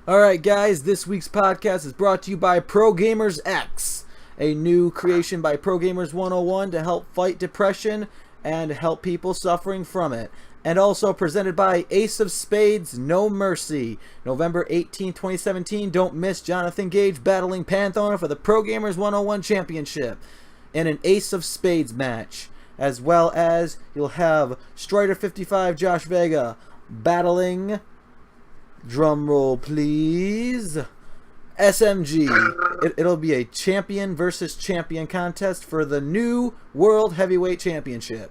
Alright guys, this week's podcast is brought to you by ProGamerz X, a new creation by ProGamerz 101 to help fight depression and help people suffering from it. And also presented by Ace of Spades, No Mercy. November 18, 2017, don't miss Jonathan Gage battling Pantheon for the ProGamerz 101 Championship in an Ace of Spades match. As well as you'll have Strider 55 Josh Vega battling, drum roll please, SMG. It'll be a champion versus champion contest for the new World Heavyweight Championship.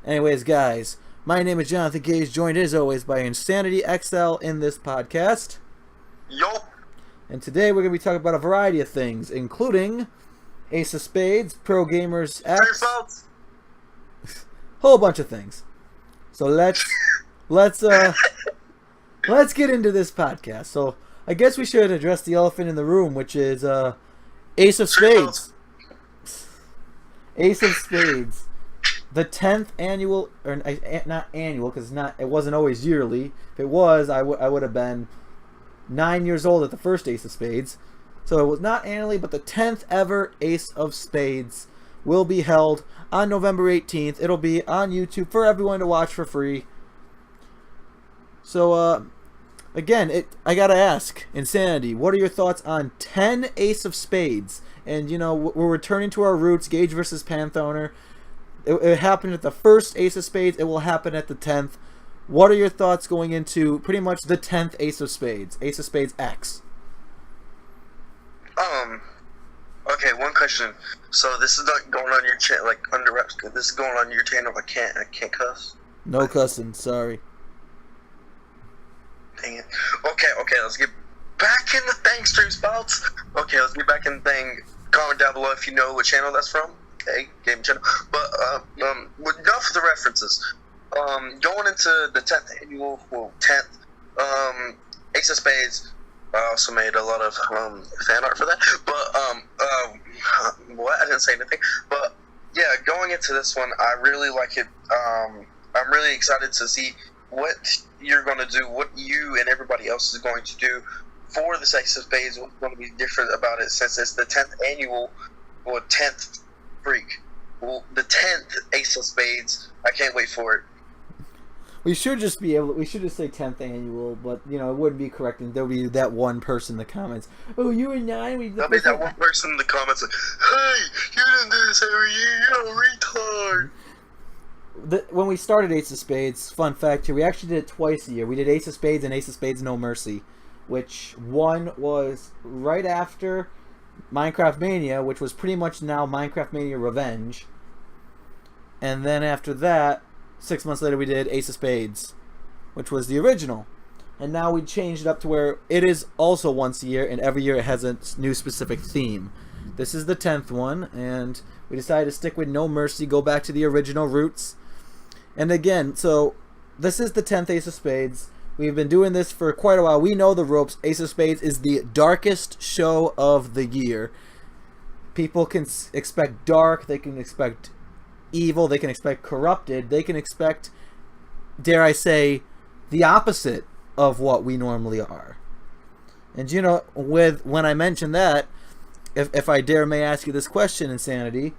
Anyways, guys, my name is Jonathan Gage, joined as always by Insanity XL in this podcast. Yo! And today we're going to be talking about a variety of things, including Ace of Spades, ProGamerz X, whole bunch of things. So let's get into this podcast. So I guess we should address the elephant in the room, which is Ace of Spades. Ace of Spades. The 10th annual, or not annual, because it wasn't always yearly. If it was, I would have been 9 years old at the first Ace of Spades. So it was not annually, but the 10th ever Ace of Spades will be held on November 18th. It'll be on YouTube for everyone to watch for free. So, again, I gotta ask, Insanity, what are your thoughts on 10 Ace of Spades? And, you know, we're returning to our roots, Gage versus Pantheoner. It happened at the first Ace of Spades. It will happen at the 10th. What are your thoughts going into pretty much the 10th Ace of Spades? Ace of Spades X. Okay, one question. So this is not going on your channel, like, under wraps. This is going on your channel. I can't cuss. No cussing, sorry. Dang it. Okay, let's get back in the thing, stream spouts. Okay, let's get back in the thing. Comment down below if you know what channel that's from. Okay, game channel. But, enough of the references. Going into the 10th annual, well, 10th, Ace of Spades. I also made a lot of, fan art for that. But, what? I didn't say anything. But, yeah, going into this one, I really like it. I'm really excited to see what you're going to do, what you and everybody else is going to do for this Ace of Spades. What's going to be different about it since it's the 10th annual, or 10th freak. Well, the 10th Ace of Spades. I can't wait for it. We should just say 10th annual, but, you know, it wouldn't be correct, and there'll be that one person in the comments. Oh, you and I. There'll be that one person in the comments like, hey, you didn't do this every year, you're a retard. When we started Ace of Spades, fun fact here, we actually did it twice a year. We did Ace of Spades and Ace of Spades No Mercy, which one was right after Minecraft Mania, which was pretty much now Minecraft Mania Revenge. And then after that, 6 months later, we did Ace of Spades, which was the original. And now we changed it up to where it is also once a year, and every year it has a new specific theme. This is the 10th one, and we decided to stick with No Mercy, go back to the original roots. And again, so this is the 10th Ace of Spades. We've been doing this for quite a while. We know the ropes. Ace of Spades is the darkest show of the year. People can expect dark, they can expect evil, they can expect corrupted, they can expect, dare I say, the opposite of what we normally are. And you know, when I mention that, if I may ask you this question, Insanity,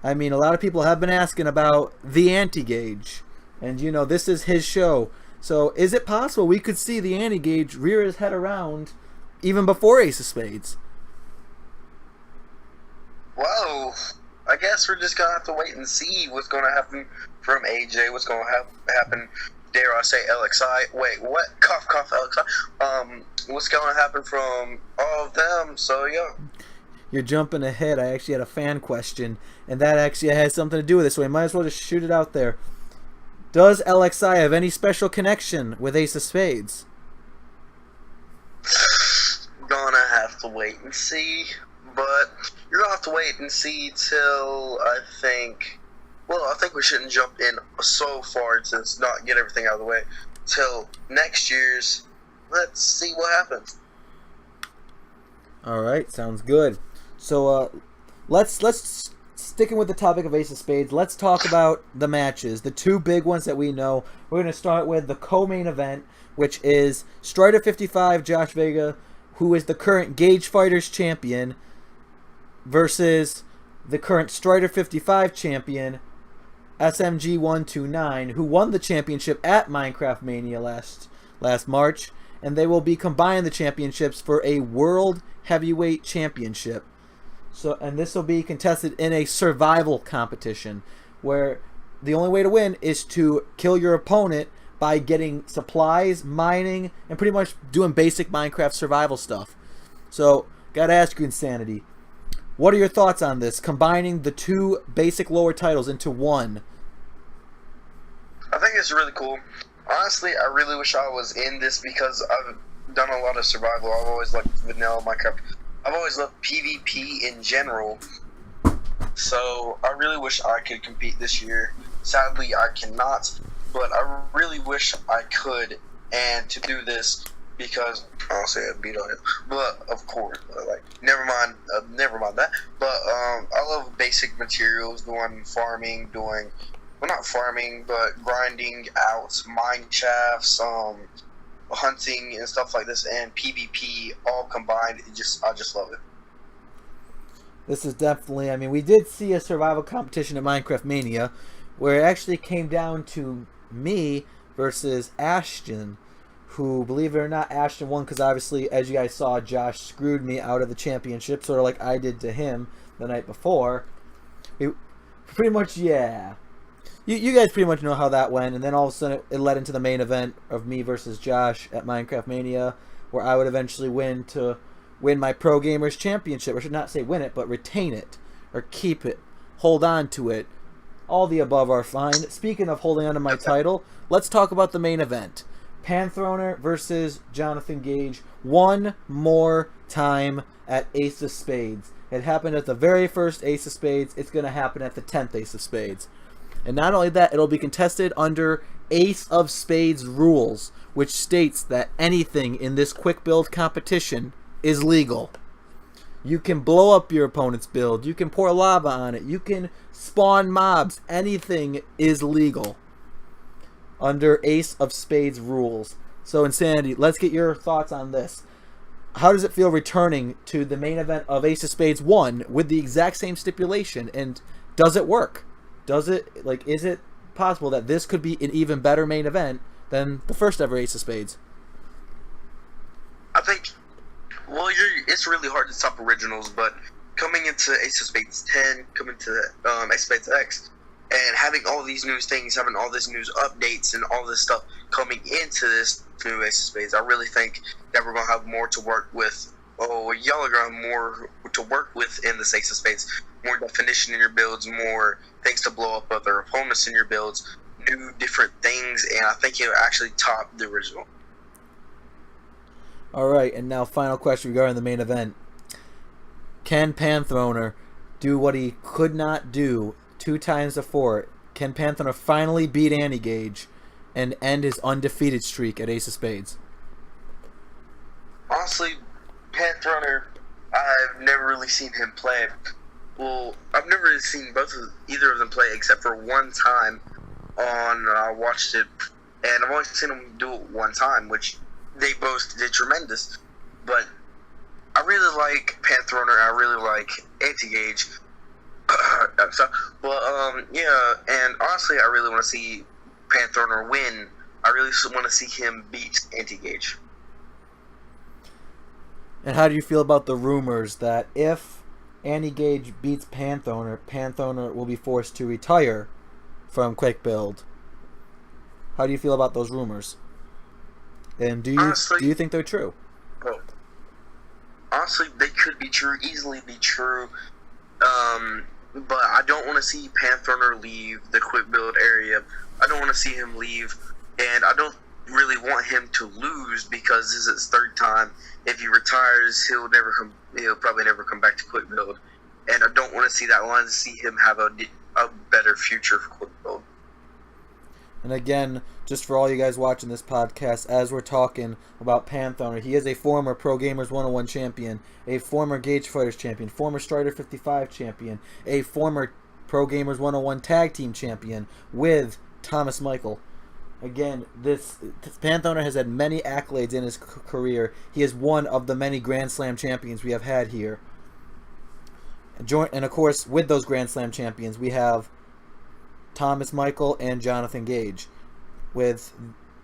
I mean, a lot of people have been asking about the anti-Gage, and you know, this is his show. So is it possible we could see the anti-Gage rear his head around even before Ace of Spades? Whoa. I guess we're just going to have to wait and see what's going to happen from AJ, what's going to happen, dare I say, LXI. Wait, what? Cough, cough, LXI. What's going to happen from all of them, so yeah. You're jumping ahead. I actually had a fan question, and that actually has something to do with it, so we might as well just shoot it out there. Does LXI have any special connection with Ace of Spades? Gonna have to wait and see. But you're gonna have to wait and see till I think we shouldn't jump in so far to not get everything out of the way. Till next year's, let's see what happens. Alright, sounds good. So let's sticking with the topic of Ace of Spades, let's talk about the matches, the two big ones that we know. We're going to start with the co-main event, which is Strider 55 Josh Vega, who is the current GageFighters champion, versus the current Strider 55 champion, SMG129, who won the championship at Minecraft Mania last March, and they will be combining the championships for a World Heavyweight Championship. So, and this will be contested in a survival competition, where the only way to win is to kill your opponent by getting supplies, mining, and pretty much doing basic Minecraft survival stuff. So, gotta ask you, Insanity, what are your thoughts on this, combining the two basic lower titles into one? I think it's really cool. Honestly, I really wish I was in this because I've done a lot of survival. I've always liked vanilla Minecraft. I've always loved PvP in general. So I really wish I could compete this year. Sadly, I cannot, but I really wish I could. And to do this, because honestly, I'd beat on it. But of course, like never mind that. But I love basic materials, doing farming, well, not farming, but grinding out mine shafts, hunting and stuff like this, and PvP all combined. I just love it. This is definitely, I mean, we did see a survival competition at Minecraft Mania where it actually came down to me versus Ashton, who, believe it or not, Ashton won because obviously, as you guys saw, Josh screwed me out of the championship, sort of like I did to him the night before. Pretty much, yeah. You guys pretty much know how that went, and then all of a sudden it led into the main event of me versus Josh at Minecraft Mania, where I would eventually win my ProGamerz championship. I should not say win it, but retain it, or keep it, hold on to it. All the above are fine. Speaking of holding on to my title, let's talk about the main event. Panthroner versus Jonathan Gage one more time at Ace of Spades. It happened at the very first Ace of Spades. It's going to happen at the 10th Ace of Spades. And not only that, it'll be contested under Ace of Spades rules, which states that anything in this quick build competition is legal. You can blow up your opponent's build. You can pour lava on it. You can spawn mobs. Anything is legal under Ace of Spades rules. So, Insanity, let's get your thoughts on this. How does it feel returning to the main event of Ace of Spades 1 with the exact same stipulation? And does it work? Is it possible that this could be an even better main event than the first ever Ace of Spades? I think, well, it's really hard to top originals, but coming into Ace of Spades 10, coming to Ace of Spades X, and having all these new things, having all these new updates and all this stuff coming into this new Ace of Spades, I really think that we're going to have more to work with. Oh, y'all are going to have more to work with in this Ace of Spades. More definition in your builds, more things to blow up other opponents in your builds, new different things, and I think it'll actually top the original. Alright, and now final question regarding the main event. Can Panthroner do what he could not do 2 times before? Can Panthroner finally beat Gage and end his undefeated streak at Ace of Spades? Honestly, Panthroner, I've never really seen him play. Well, I've never really seen either of them play except for one time I watched it, and I've only seen them do it one time, which they both did tremendous. But I really like Panthroner, I really like Gage. Yeah, and honestly, I really want to see Panthroner win. I really want to see him beat Gage. And how do you feel about the rumors that if Gage beats Panthroner will be forced to retire from Quick Build? How do you feel about those rumors? And do you think they're true? Well, honestly, they could be true, easily be true. But I don't want to see Panthroner leave the Quick Build area. I don't want to see him leave, and I don't really want him to lose because this is his 3rd time. If he retires, he'll probably never come back to Quick Build, and I don't want to see that line to see him have a better future for Quick Build. And again, just for all you guys watching this podcast, as we're talking about Panthroner, he is a former ProGamerz 101 champion, a former GageFighters champion, former Strider 55 champion, a former ProGamerz 101 tag team champion with Thomas Michael. Again, this Panthona has had many accolades in his career. He is one of the many Grand Slam champions we have had here. And of course, with those Grand Slam champions, we have Thomas Michael and Jonathan Gage, with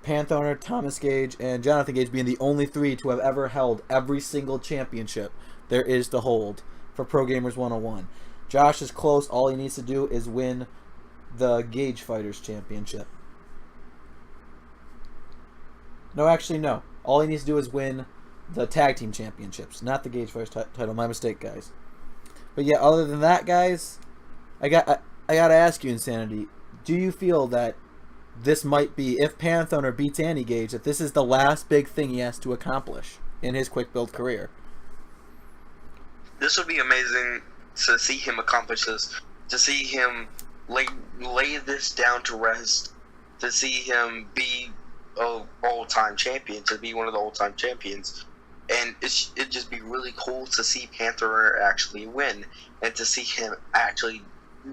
Panthona, Thomas Gage, and Jonathan Gage being the only three to have ever held every single championship there is to hold for ProGamerz 101. Josh is close. All he needs to do is win the GageFighters championship. No, actually, no. All he needs to do is win the tag team championships, not the GageFighters title. My mistake, guys. But yeah, other than that, guys, I gotta ask you, Insanity. Do you feel that this might be, if Panthona beats Andy Gage, that this is the last big thing he has to accomplish in his quick build career? This would be amazing to see him accomplish this, to see him lay this down to rest, to see him be an all-time champion, to be one of the all-time champions. And it'd just be really cool to see Panthona actually win, and to see him actually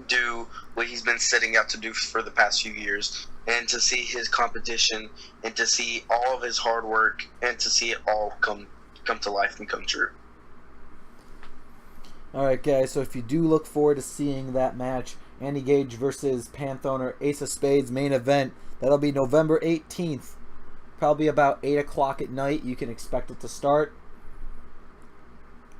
do what he's been setting out to do for the past few years, and to see his competition, and to see all of his hard work, and to see it all come to life and come true. Alright, guys, so if you do look forward to seeing that match, Andy Gage versus Panthona, Ace of Spades main event, that'll be November 18th. Probably about 8 o'clock at night. You can expect it to start.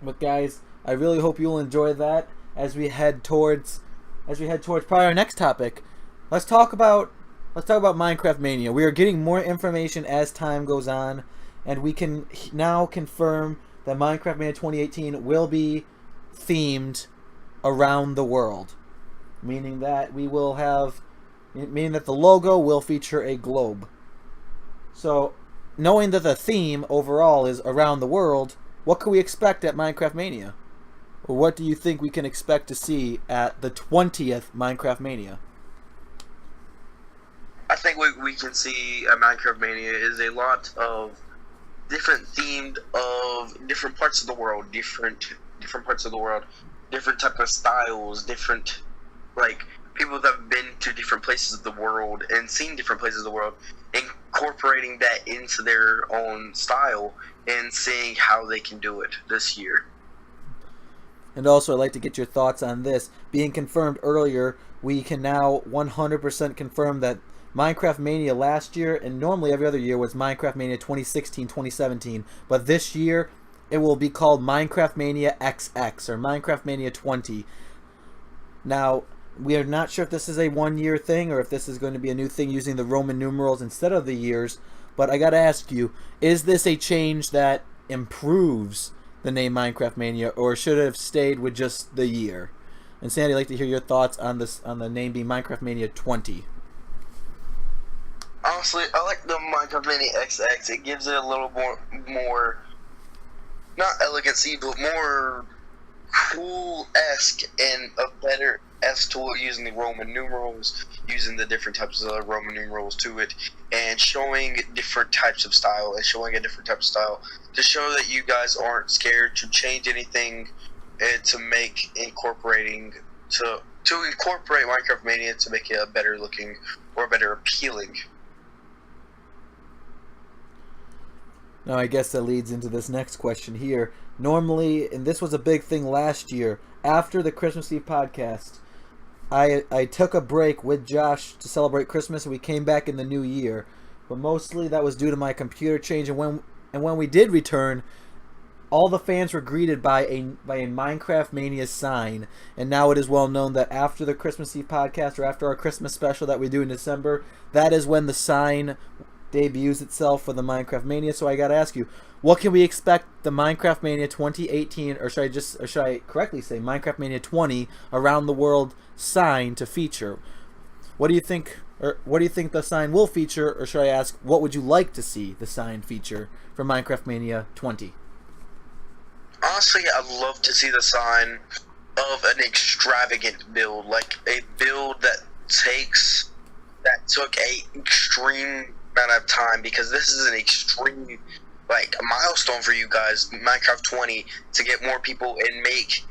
But guys, I really hope you'll enjoy that as we head towards probably our next topic. Let's talk about Minecraft Mania. We are getting more information as time goes on, and we can now confirm that Minecraft Mania 2018 will be themed around the world, meaning that the logo will feature a globe. So, knowing that the theme overall is around the world, what can we expect at Minecraft Mania? Or what do you think we can expect to see at the 20th Minecraft Mania? I think what we can see at Minecraft Mania is a lot of different themed of different parts of the world, different type of styles, different, like, people that have been to different places of the world and seen different places of the world, incorporating that into their own style and seeing how they can do it this year. And also, I'd like to get your thoughts on this. Being confirmed earlier, we can now 100% confirm that Minecraft Mania last year, and normally every other year, was Minecraft Mania 2016, 2017. But this year, it will be called Minecraft Mania XX, or Minecraft Mania 20. Now, we are not sure if this is a one-year thing, or if this is going to be a new thing using the Roman numerals instead of the years. But I gotta ask you, is this a change that improves the name Minecraft Mania, or should it have stayed with just the year? And Sandy, I'd like to hear your thoughts on this, on the name being Minecraft Mania 20. Honestly, I like the Minecraft Mania XX. It gives it a little more not elegancy, but more cool-esque and a better S to it, using the Roman numerals, using the different types of Roman numerals to it, and showing different types of style, to show that you guys aren't scared to change anything, and to incorporate Minecraft Mania to make it a better looking or better appealing. Now, I guess that leads into this next question here. Normally, and this was a big thing last year, after the Christmas Eve podcast, I took a break with Josh to celebrate Christmas, and we came back in the new year. But mostly that was due to my computer change, and when we did return, all the fans were greeted by a Minecraft Mania sign. And now it is well known that after the Christmas Eve podcast, or after our Christmas special that we do in December, that is when the sign debuts itself for the Minecraft Mania. So I gotta ask you, what can we expect the Minecraft Mania 2018, or should I correctly say Minecraft Mania 20 around the world sign to feature? What do you think, or what do you think the sign will feature, or should I ask, what would you like to see the sign feature for Minecraft Mania 20? Honestly, I'd love to see the sign of an extravagant build, like a build that took a extreme amount of time, because this is an extreme, like, a milestone for you guys, Minecraft 20, to get more people and make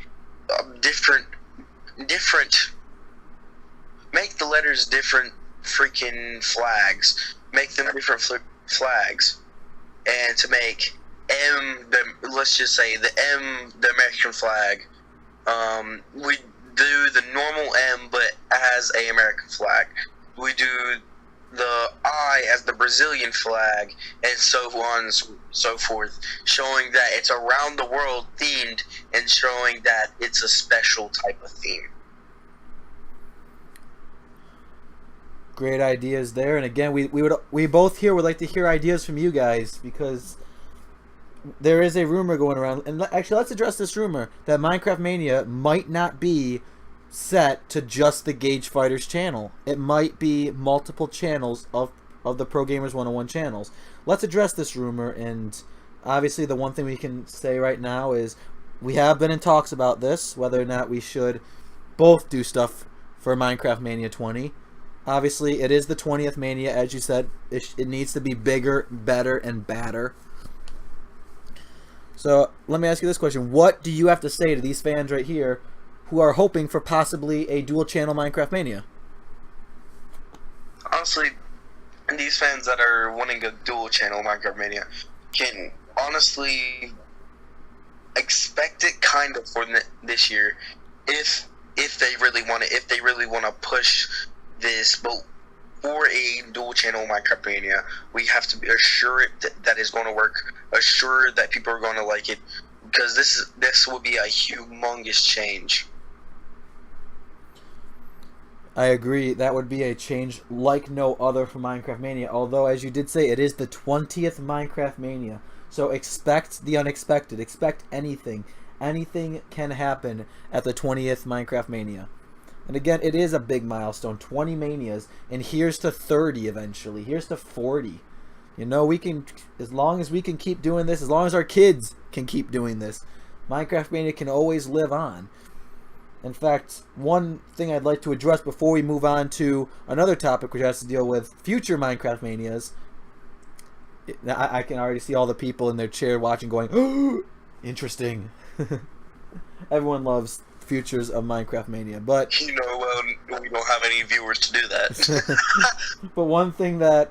make the letters different freaking flags, make them different flags, and to make let's just say the American flag. We do the normal M, but as a American flag. We do the I as the Brazilian flag, and so on and so forth, showing that it's around the world themed and showing that it's a special type of theme. Great ideas there, and again, we both here would like to hear ideas from you guys, because there is a rumor going around, and actually let's address this rumor that Minecraft Mania might not be set to just the GageFighters channel. It might be multiple channels of the ProGamerz 101 channels. Let's address this rumor, and obviously the one thing we can say right now is we have been in talks about this, whether or not we should both do stuff for Minecraft Mania 20. Obviously, it is the 20th Mania, as you said. It needs to be bigger, better, and badder. So, let me ask you this question. What do you have to say to these fans right here who are hoping for possibly a dual-channel Minecraft Mania? Honestly, these fans that are wanting a dual-channel Minecraft Mania can honestly expect it kind of for this year, if they really want it, if they really want to push this. But for a dual-channel Minecraft Mania, we have to be assured that it's going to work, assured that people are going to like it, because this will be a humongous change. I agree. That would be a change like no other for Minecraft Mania. Although, as you did say, it is the 20th Minecraft Mania. So expect the unexpected. Expect anything. Anything can happen at the 20th Minecraft Mania. And again, it is a big milestone. 20 Manias. And here's to 30 eventually. Here's to 40. You know, we can, as long as we can keep doing this, as long as our kids can keep doing this, Minecraft Mania can always live on. In fact, one thing I'd like to address before we move on to another topic which has to deal with future Minecraft Manias. I can already see all the people in their chair watching going, oh, interesting. Everyone loves futures of Minecraft Mania, but we don't have any viewers to do that. But one thing that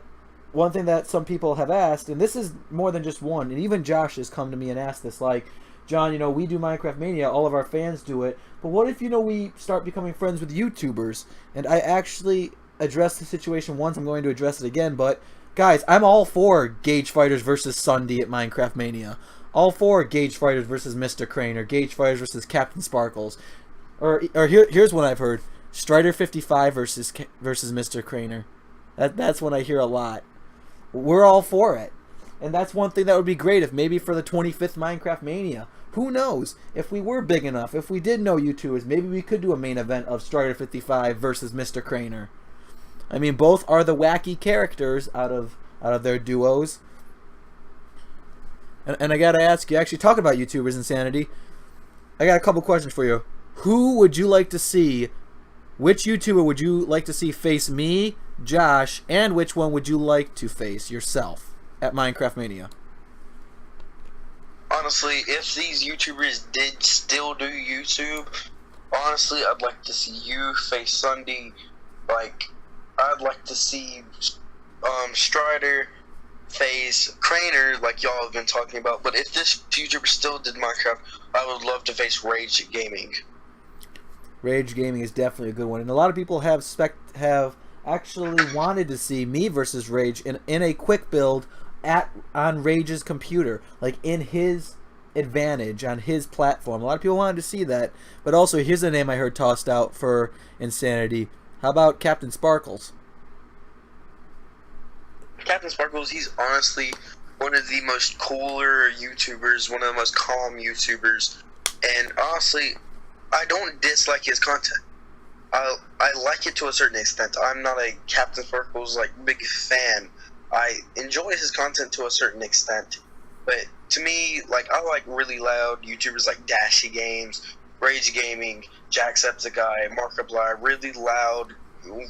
some people have asked, and this is more than just one, and even Josh has come to me and asked this, like, John, we do Minecraft Mania, all of our fans do it, but what if, we start becoming friends with YouTubers? And I actually addressed the situation once, I'm going to address it again, but guys, I'm all for GageFighters versus Sunday at Minecraft Mania. All for GageFighters versus Mr. Crane, or GageFighters versus Captain Sparkles. Or here's one I've heard, Strider55 versus Mr. Craner. That's what I hear a lot. We're all for it. And that's one thing that would be great if maybe for the 25th Minecraft Mania. Who knows? If we were big enough, if we did know YouTubers, maybe we could do a main event of Strider55 versus Mr. Craner. I mean, both are the wacky characters out of their duos. And I gotta ask you, actually talk about YouTubers Insanity. I got a couple questions for you. Who would you like to see? Which YouTuber would you like to see face me, Josh, and which one would you like to face yourself at Minecraft Mania? Honestly, if these YouTubers did still do YouTube, honestly, I'd like to see you face Sunday. Like, I'd like to see Strider face Craner, like y'all have been talking about. But if this YouTuber still did Minecraft, I would love to face Rage Gaming. Rage Gaming is definitely a good one, and a lot of people have actually wanted to see me versus Rage in a quick build on Rage's computer, like in his advantage on his platform. A lot of people wanted to see that, but also here's a name I heard tossed out for Insanity. How about Captain Sparkles? Captain Sparkles, he's honestly one of the most cooler YouTubers, one of the most calm YouTubers, and honestly, I don't dislike his content. I like it to a certain extent. I'm not a Captain Sparkles big fan. I enjoy his content to a certain extent, but to me, I like really loud YouTubers like Dashy Games, Rage Gaming, Jacksepticeye, Markiplier, really loud,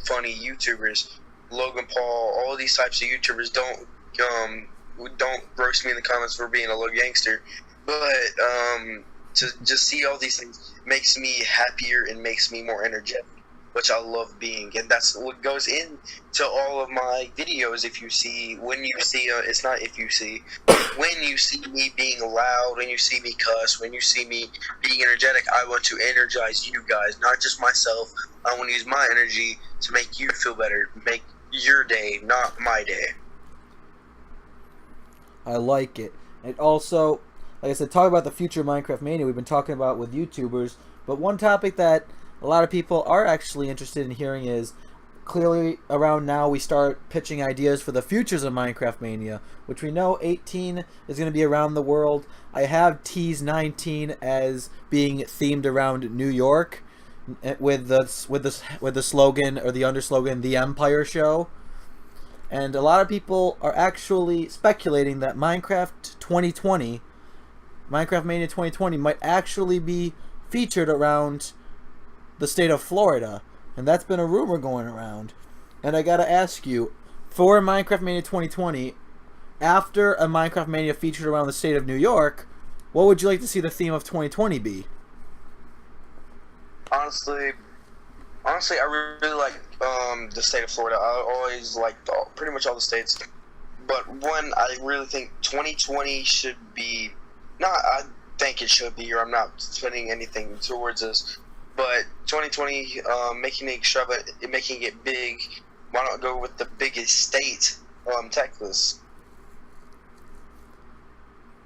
funny YouTubers. Logan Paul, all these types of YouTubers don't roast me in the comments for being a little gangster, but to just see all these things makes me happier and makes me more energetic. which I love being, and that's what goes into all of my videos. If you see, when you see, it's not if you see, when you see me being loud, when you see me cuss, when you see me being energetic, I want to energize you guys, not just myself. I want to use my energy to make you feel better, make your day, not my day. I like it. And also, like I said, talk about the future of Minecraft Mania we've been talking about with YouTubers, but one topic that a lot of people are actually interested in hearing is, clearly around now we start pitching ideas for the futures of Minecraft Mania, which we know 18 is going to be around the world. I have teased 19 as being themed around New York, with the slogan, or the under slogan, "The Empire Show." And a lot of people are actually speculating that Minecraft Mania 2020 might actually be featured around the state of Florida. And that's been a rumor going around. And I gotta ask you, for Minecraft Mania 2020, after a Minecraft Mania featured around the state of New York, what would you like to see the theme of 2020 be? Honestly, I really like the state of Florida. I always liked pretty much all the states, but one I really think 2020 should be. Not, I think it should be, or I'm not spending anything towards this. But 2020, making it extravagant, making it big. Why not go with the biggest state, Texas?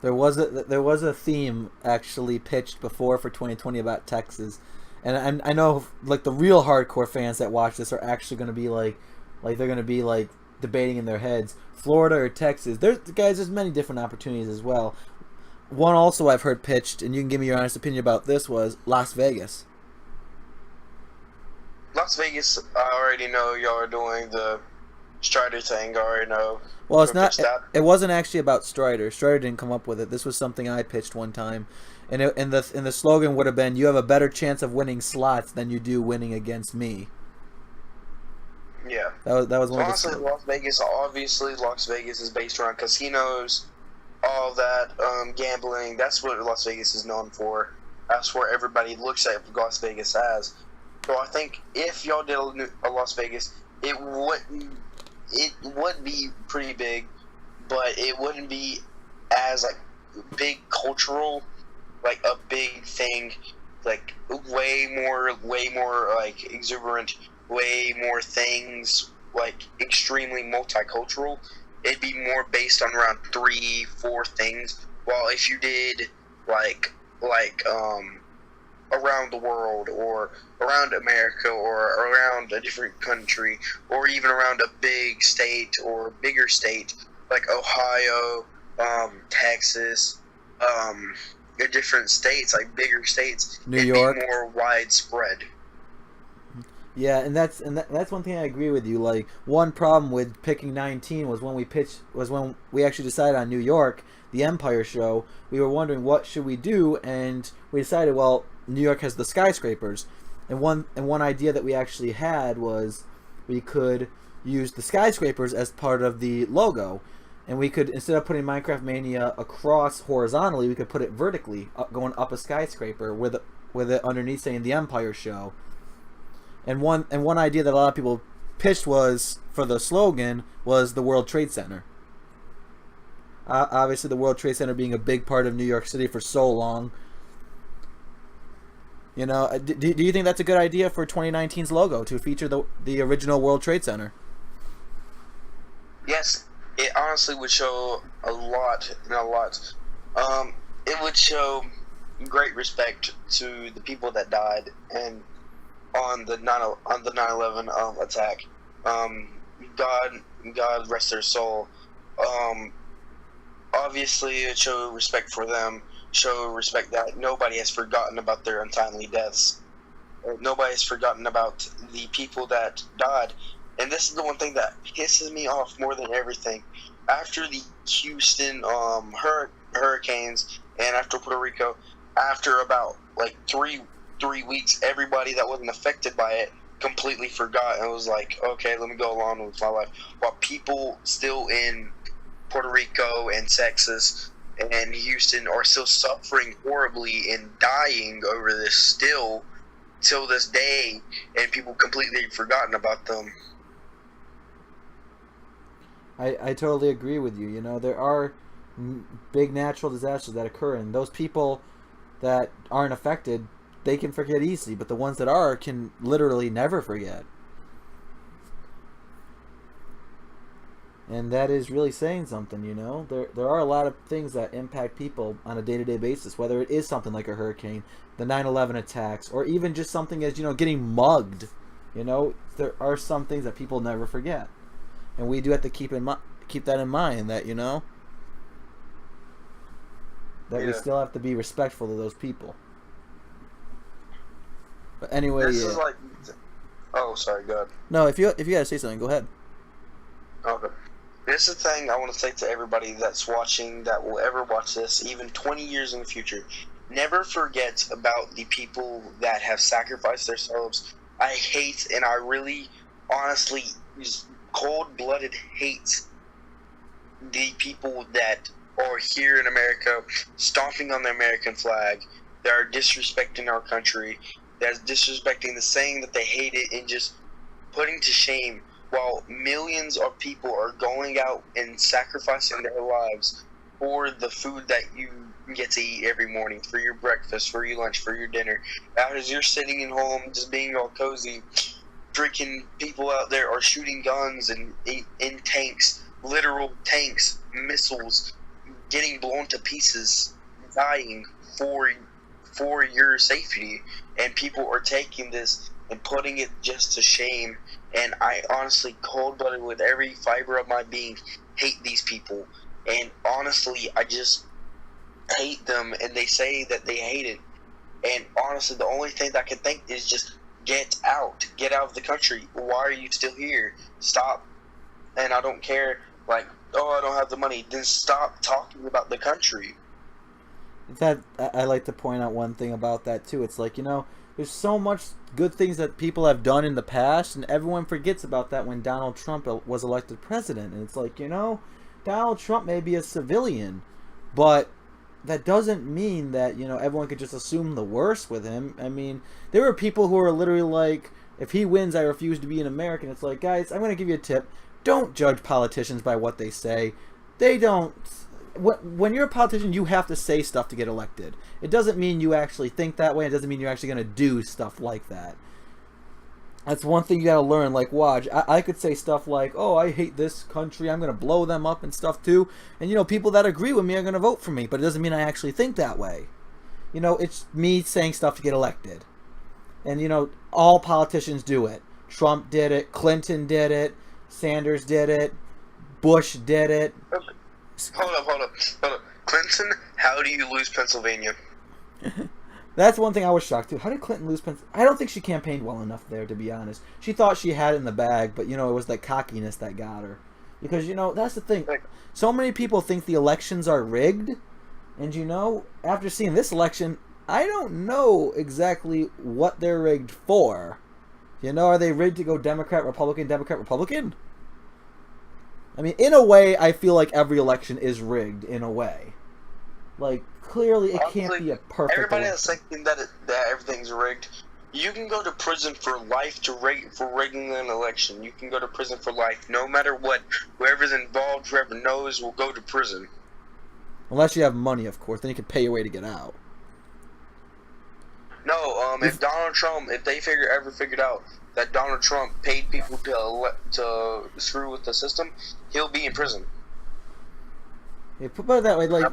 There was a theme actually pitched before for 2020 about Texas, and I know like the real hardcore fans that watch this are actually going to be like they're going to be like debating in their heads, Florida or Texas. There's many different opportunities as well. One also I've heard pitched, and you can give me your honest opinion about this, was Las Vegas. Las Vegas, I already know y'all are doing the Strider thing. I already know. Well, it's not. It wasn't actually about Strider. Strider didn't come up with it. This was something I pitched one time, and the slogan would have been, "You have a better chance of winning slots than you do winning against me." Yeah. That was one honestly, of the. Las Vegas. Obviously, Las Vegas is based around casinos, all that gambling. That's what Las Vegas is known for. That's where everybody looks at Las Vegas as. So I think if y'all did a Las Vegas, it would be pretty big, but it wouldn't be as like big cultural, like a big thing, like way more like exuberant, way more things, like extremely multicultural. It'd be more based on around 3-4 things. While if you did like around the world, or around America, or around a different country, or even around a big state or bigger state like Ohio, Texas, different states, like bigger states, New York, be more widespread. Yeah, and that's one thing I agree with you. Like, one problem with picking 19 was when we actually decided on New York, the Empire Show. We were wondering what should we do, and we decided, well, New York has the skyscrapers, and one idea that we actually had was we could use the skyscrapers as part of the logo, and we could, instead of putting Minecraft Mania across horizontally, we could put it vertically, going up a skyscraper with it underneath saying the Empire Show. And one idea that a lot of people pitched was, for the slogan, was the World Trade Center. Obviously, the World Trade Center being a big part of New York City for so long. You know, do you think that's a good idea for 2019's logo, to feature the original World Trade Center? Yes, it honestly would show a lot. It would show great respect to the people that died and on the 9/11 attack. God rest their soul. Obviously, it showed respect for them. Show respect that nobody has forgotten about their untimely deaths. Nobody has forgotten about the people that died. And this is the one thing that pisses me off more than everything. After the Houston hurricanes, and after Puerto Rico, after about like three weeks, everybody that wasn't affected by it completely forgot and was like, okay, let me go along with my life. While people still in Puerto Rico and Texas and Houston are still suffering horribly and dying over this still, till this day, and people completely forgotten about them. I totally agree with you. You know, there are big natural disasters that occur, and those people that aren't affected, they can forget easily, but the ones that are can literally never forget. And that is really saying something, you know. There are a lot of things that impact people on a day-to-day basis, whether it is something like a hurricane, the 9/11 attacks, or even just something as, you know, getting mugged. You know, there are some things that people never forget. And we do have to keep that in mind, that, you know, that we still have to be respectful to those people. But anyway, This is like, oh, sorry, go ahead. No, if you gotta say something, go ahead. Okay. This is the thing I want to say to everybody that's watching, that will ever watch this, even 20 years in the future. Never forget about the people that have sacrificed themselves. I hate, and I really, honestly, cold-blooded hate the people that are here in America, stomping on the American flag, that are disrespecting our country, that's disrespecting the saying that they hate it, and just putting to shame, while millions of people are going out and sacrificing their lives for the food that you get to eat every morning, for your breakfast, for your lunch, for your dinner. As you're sitting at home just being all cozy, freaking people out there are shooting guns and in tanks, literal tanks, missiles, getting blown to pieces, dying for your safety, and people are taking this and putting it just to shame. And I honestly, cold-blooded with every fiber of my being, hate these people. And honestly, I just hate them, and they say that they hate it. And honestly, the only thing that I can think is just get out of the country. Why are you still here? Stop. And I don't care, like, oh, I don't have the money. Then stop talking about the country. That I like to point out one thing about that too. It's like, you know, there's so much good things that people have done in the past, and everyone forgets about that when Donald Trump was elected president. And it's like, you know, Donald Trump may be a civilian, but that doesn't mean that, you know, everyone could just assume the worst with him. I mean, there were people who are literally like, if he wins, I refuse to be an American. It's like, guys, I'm going to give you a tip. Don't judge politicians by what they say. They don't... When you're a politician, you have to say stuff to get elected. It doesn't mean you actually think that way. It doesn't mean you're actually going to do stuff like that. That's one thing you got to learn. Like, watch, I could say stuff like, oh, I hate this country, I'm going to blow them up and stuff too. And, you know, people that agree with me are going to vote for me. But it doesn't mean I actually think that way. You know, it's me saying stuff to get elected. And, you know, all politicians do it. Trump did it. Clinton did it. Sanders did it. Bush did it. Hold up. Clinton, how do you lose Pennsylvania? That's one thing I was shocked too. How did Clinton lose Pennsylvania? I don't think she campaigned well enough there, to be honest. She thought she had it in the bag, but, you know, it was that cockiness that got her. Because, you know, that's the thing. So many people think the elections are rigged. And, you know, after seeing this election, I don't know exactly what they're rigged for. You know, are they rigged to go Democrat, Republican, Democrat, Republican? I mean, in a way, I feel like every election is rigged, in a way. Like, clearly it can't be a perfect Everybody election. that's thinking that everything's rigged, you can go to prison for life for rigging an election. You can go to prison for life, no matter what. Whoever's involved, whoever knows, will go to prison. Unless you have money, of course. Then you can pay your way to get out. No, if Donald Trump, if they ever figured out that Donald Trump paid people to screw with the system, he'll be in prison. Yeah, put it that way, like,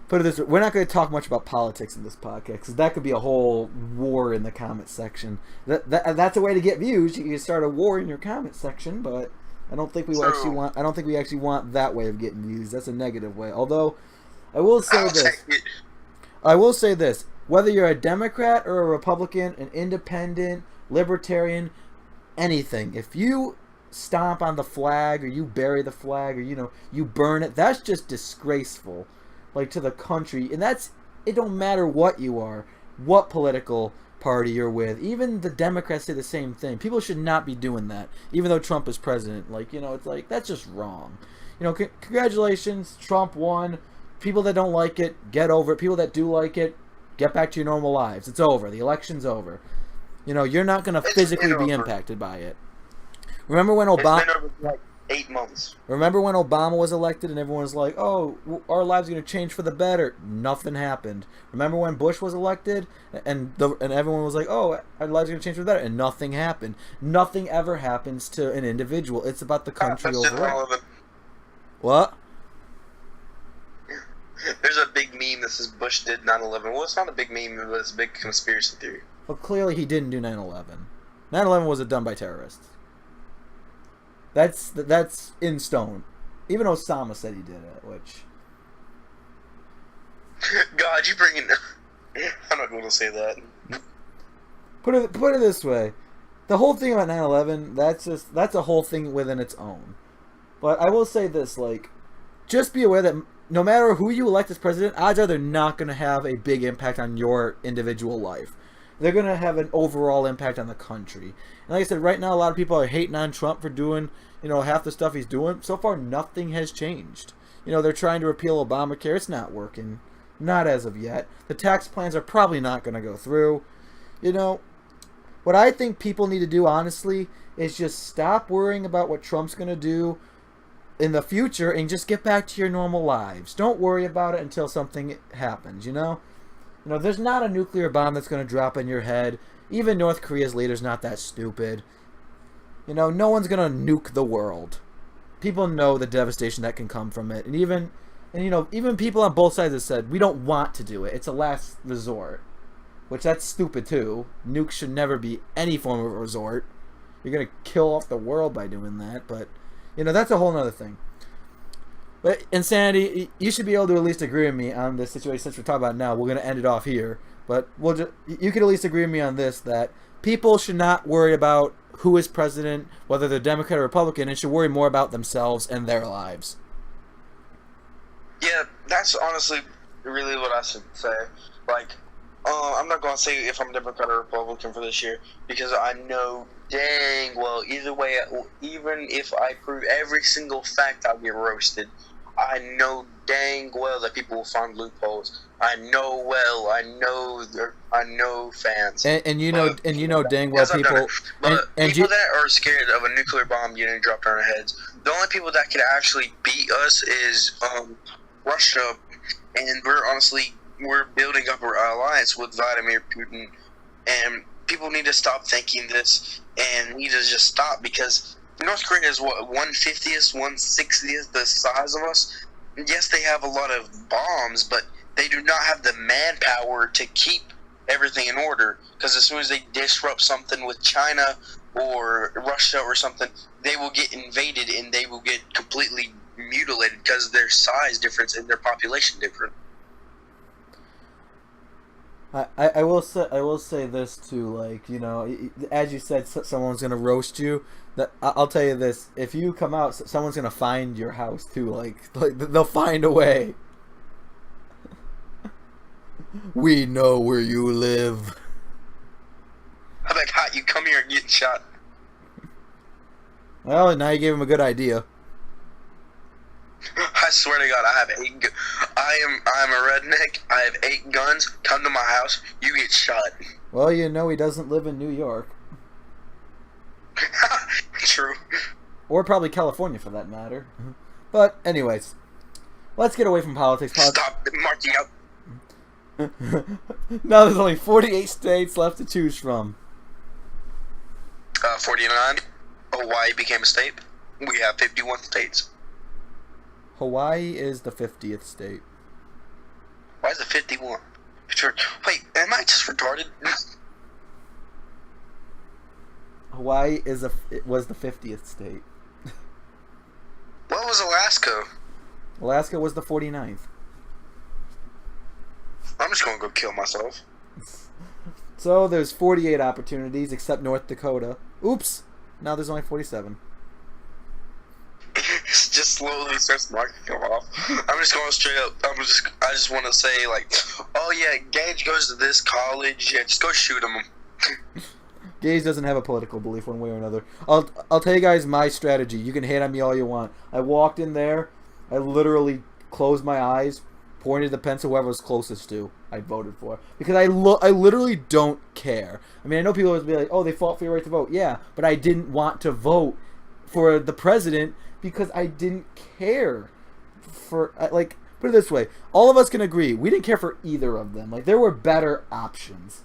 put it this way, we're not going to talk much about politics in this podcast, because that could be a whole war in the comment section. That's a way to get views. You can start a war in your comment section, but I don't think we actually want. I don't think we actually want that way of getting views. That's a negative way. Although, I will say this. I will say this. Whether you're a Democrat or a Republican, an independent, libertarian, anything, if you stomp on the flag or you bury the flag or, you know, you burn it, that's just disgraceful, like, to the country. And it don't matter what you are, what political party you're with. Even the Democrats say the same thing. People should not be doing that, even though Trump is president. Like, you know, it's like, that's just wrong. You know, congratulations, Trump won. People that don't like it, get over it. People that do like it, Get back to your normal lives. It's over. The election's over. You know, you're not going to physically be impacted by it. Remember when Obama... It's been over for like 8 months. Remember when Obama was elected and everyone was like, oh, our lives are going to change for the better? Nothing happened. Remember when Bush was elected and everyone was like, oh, our lives are going to change for the better? And nothing happened. Nothing ever happens to an individual. It's about the country overall. What? There's a big meme that says Bush did 9/11. Well, it's not a big meme, but it's a big conspiracy theory. Well, clearly he didn't do 9/11. 9/11 was done by terrorists. That's in stone. Even Osama said he did it, which... God, you bring in... I'm not going to say that. Put it this way. The whole thing about 9/11, that's a whole thing within its own. But I will say this, like, just be aware that no matter who you elect as president, odds are they're not going to have a big impact on your individual life. They're going to have an overall impact on the country. And like I said, right now a lot of people are hating on Trump for doing, you know, half the stuff he's doing. So far, nothing has changed. You know, they're trying to repeal Obamacare. It's not working. Not as of yet. The tax plans are probably not going to go through. You know, what I think people need to do, honestly, is just stop worrying about what Trump's going to do in the future and just get back to your normal lives. Don't worry about it until something happens, you know? You know, there's not a nuclear bomb that's going to drop in your head. Even North Korea's leader's not that stupid. You know, no one's going to nuke the world. People know the devastation that can come from it. And you know, even people on both sides have said, we don't want to do it. It's a last resort. Which, that's stupid too. Nukes should never be any form of a resort. You're going to kill off the world by doing that, but... You know, that's a whole other thing. But, Insanity, you should be able to at least agree with me on this situation. Since we're talking about it now, we're going to end it off here. But you can at least agree with me on this, that people should not worry about who is president, whether they're Democrat or Republican, and should worry more about themselves and their lives. Yeah, that's honestly really what I should say. Like, I'm not going to say if I'm Democrat or Republican for this year, because I know dang well, either way, even if I prove every single fact, I'll get roasted. I know dang well that people will find loopholes. I know fans. And you know dang well people. People that are scared of a nuclear bomb getting dropped on our heads. The only people that can actually beat us is Russia, and we're building up our alliance with Vladimir Putin, and people need to stop thinking this and need to just stop, because North Korea is what, 1/50th, 1/60th the size of us. Yes, they have a lot of bombs, but they do not have the manpower to keep everything in order, because as soon as they disrupt something with China or Russia or something, they will get invaded and they will get completely mutilated because of their size difference and their population difference. I will say this too, like, you know, as you said, someone's gonna roast you. That I'll tell you this: if you come out, someone's gonna find your house too. Like they'll find a way. We know where you live. I'm like, hot, you come here and get shot. Well, now you gave him a good idea. I swear to God, I have 8. I'm a redneck. I have 8 guns. Come to my house, you get shot. Well, you know he doesn't live in New York. True. Or probably California, for that matter. But anyways, let's get away from politics. Stop marking out. Now there's only 48 states left to choose from. 49. Hawaii became a state. We have 51 states. Hawaii is the 50th state. Why is it 51? Wait, am I just retarded? Hawaii was the 50th state. What was Alaska? Alaska was the 49th. I'm just gonna go kill myself. So there's 48 opportunities except North Dakota. Oops! Now there's only 47. Just slowly starts marking them off. I'm just going straight up. I just want to say, like, oh yeah, Gage goes to this college. Yeah, just go shoot him. Gage doesn't have a political belief one way or another. I'll tell you guys my strategy. You can hate on me all you want. I walked in there. I literally closed my eyes, pointed the pencil whoever was closest to, I voted for. Because I literally don't care. I mean, I know people always be like, oh, they fought for your right to vote. Yeah, but I didn't want to vote for the president because I didn't care for, like, put it this way. All of us can agree, we didn't care for either of them. Like, there were better options.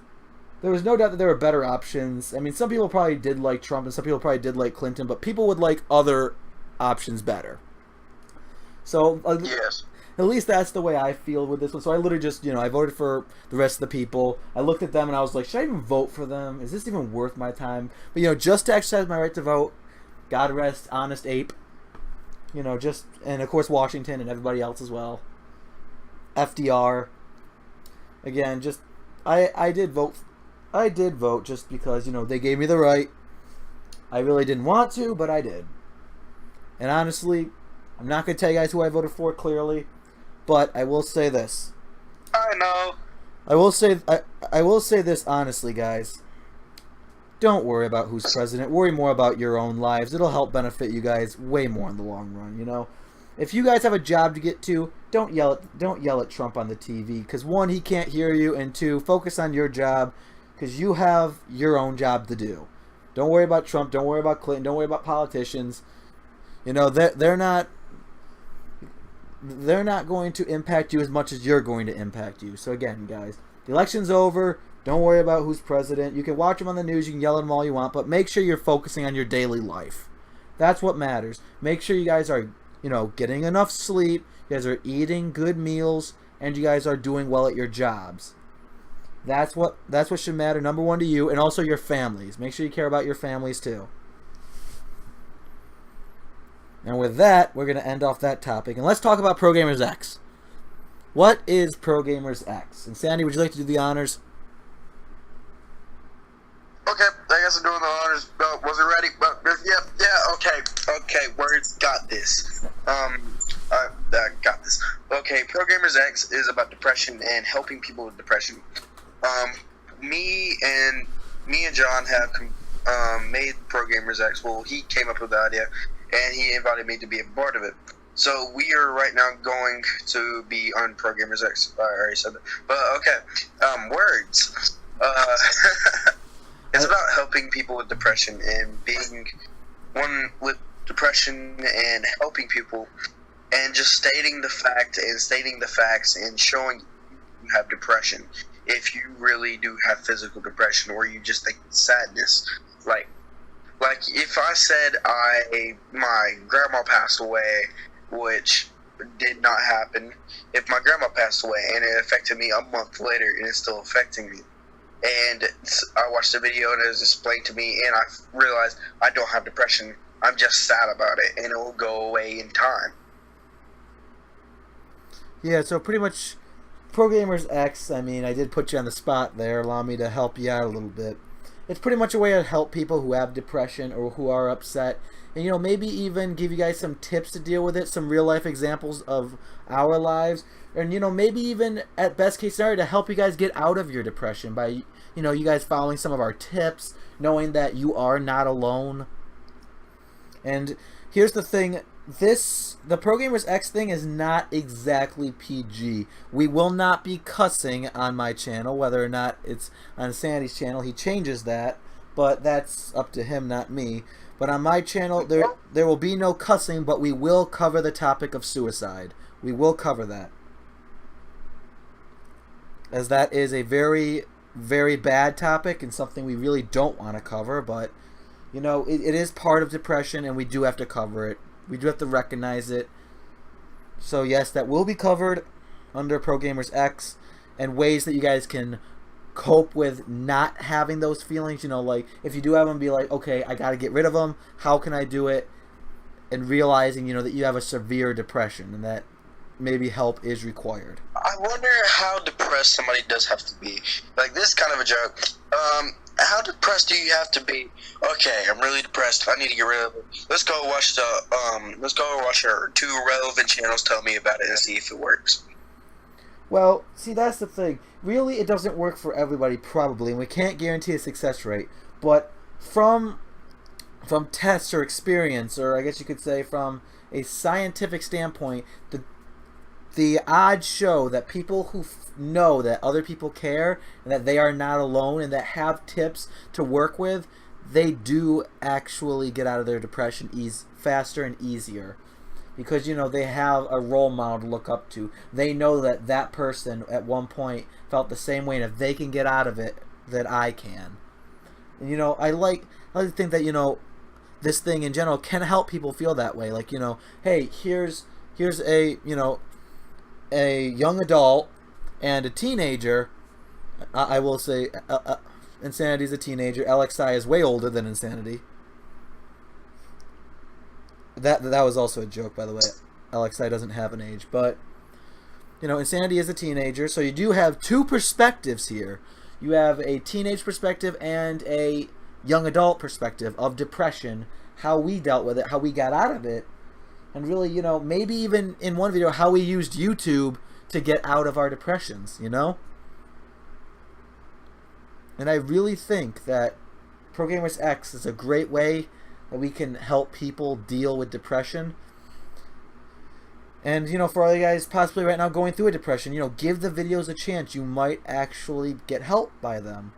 There was no doubt that there were better options. I mean, some people probably did like Trump and some people probably did like Clinton, but people would like other options better. So, Yes. at least that's the way I feel with this one. So I literally just, I voted for the rest of the people. I looked at them and I was like, should I even vote for them? Is this even worth my time? But, just to exercise my right to vote, God rest Honest Ape. And of course Washington and everybody else as well. FDR. Again, just, I did vote. I did vote just because, they gave me the right. I really didn't want to, but I did. And honestly, I'm not going to tell you guys who I voted for clearly, but I will say this. I know. I will say this honestly, guys. Don't worry about who's president. Worry more about your own lives. It'll help benefit you guys way more in the long run, If you guys have a job to get to, don't yell at Trump on the TV, because one, he can't hear you, and two, focus on your job, because you have your own job to do. Don't worry about Trump. Don't worry about Clinton. Don't worry about politicians. They're not going to impact you as much as you're going to impact you. So again, guys, the election's over. Don't worry about who's president. You can watch them on the news. You can yell at them all you want, but make sure you're focusing on your daily life. That's what matters. Make sure you guys are, getting enough sleep. You guys are eating good meals, and you guys are doing well at your jobs. That's what should matter, number one, to you, and also your families. Make sure you care about your families too. And with that, we're going to end off that topic. And let's talk about ProGamerz X. What is ProGamerz X? And Sandy, would you like to do the honors? Okay, I guess I'm doing the honors. Wasn't ready, but okay. Words got this. I got this. Okay, ProGamerz X is about depression and helping people with depression. Me and John have made ProGamerz X. Well, he came up with the idea, and he invited me to be a part of it. So we are right now going to be on ProGamerz X. I already said that. But okay, words. It's about helping people with depression and being one with depression and helping people and just stating the facts and showing you have depression. If you really do have physical depression or you just think sadness, like if I said my grandma passed away, which did not happen, if my grandma passed away and it affected me a month later and it's still affecting me, and I watched the video and it was explained to me and I realized I don't have depression, I'm just sad about it and it will go away in time. Yeah, so pretty much ProGamerz X, I mean, I did put you on the spot there, allow me to help you out a little bit. It's pretty much a way to help people who have depression or who are upset, and maybe even give you guys some tips to deal with it, some real life examples of our lives, and maybe even at best case scenario to help you guys get out of your depression by you guys following some of our tips, knowing that you are not alone. And here's the thing, the ProGamerz X thing is not exactly PG. We will not be cussing on my channel, whether or not it's on Sandy's channel. He changes that, but that's up to him, not me. But on my channel, there will be no cussing, but we will cover the topic of suicide. We will cover that, as that is a very, very bad topic and something we really don't want to cover. But it is part of depression, and we do have to cover it. We do have to recognize it. So yes, that will be covered under ProGamerz X, and ways that you guys can cope with not having those feelings. Like if you do have them, be like, okay, I got to get rid of them. How can I do it? And realizing, that you have a severe depression and that maybe help is required. I wonder how depressed somebody does have to be. Like, this is kind of a joke. How depressed do you have to be? Okay, I'm really depressed. I need to get rid of it. Let's go watch our 2 relevant channels tell me about it and see if it works. Well, see, that's the thing. Really, it doesn't work for everybody, probably, and we can't guarantee a success rate. But from tests or experience, or I guess you could say from a scientific standpoint, the odds show that people who know that other people care and that they are not alone and that have tips to work with, they do actually get out of their depression faster and easier. Because, they have a role model to look up to. They know that that person at one point felt the same way, and if they can get out of it, that I can. And, I like to think that, this thing in general can help people feel that way. Like, hey, here's a, a young adult and a teenager. I will say Insanity is a teenager. LXI is way older than Insanity. That was also a joke, by the way. LXI doesn't have an age. But, Insanity is a teenager. So you do have two perspectives here. You have a teenage perspective and a young adult perspective of depression, how we dealt with it, how we got out of it. And really, maybe even in one video, how we used YouTube to get out of our depressions, And I really think that ProGamerz X is a great way that we can help people deal with depression. And, for all you guys possibly right now going through a depression, give the videos a chance. You might actually get help by them.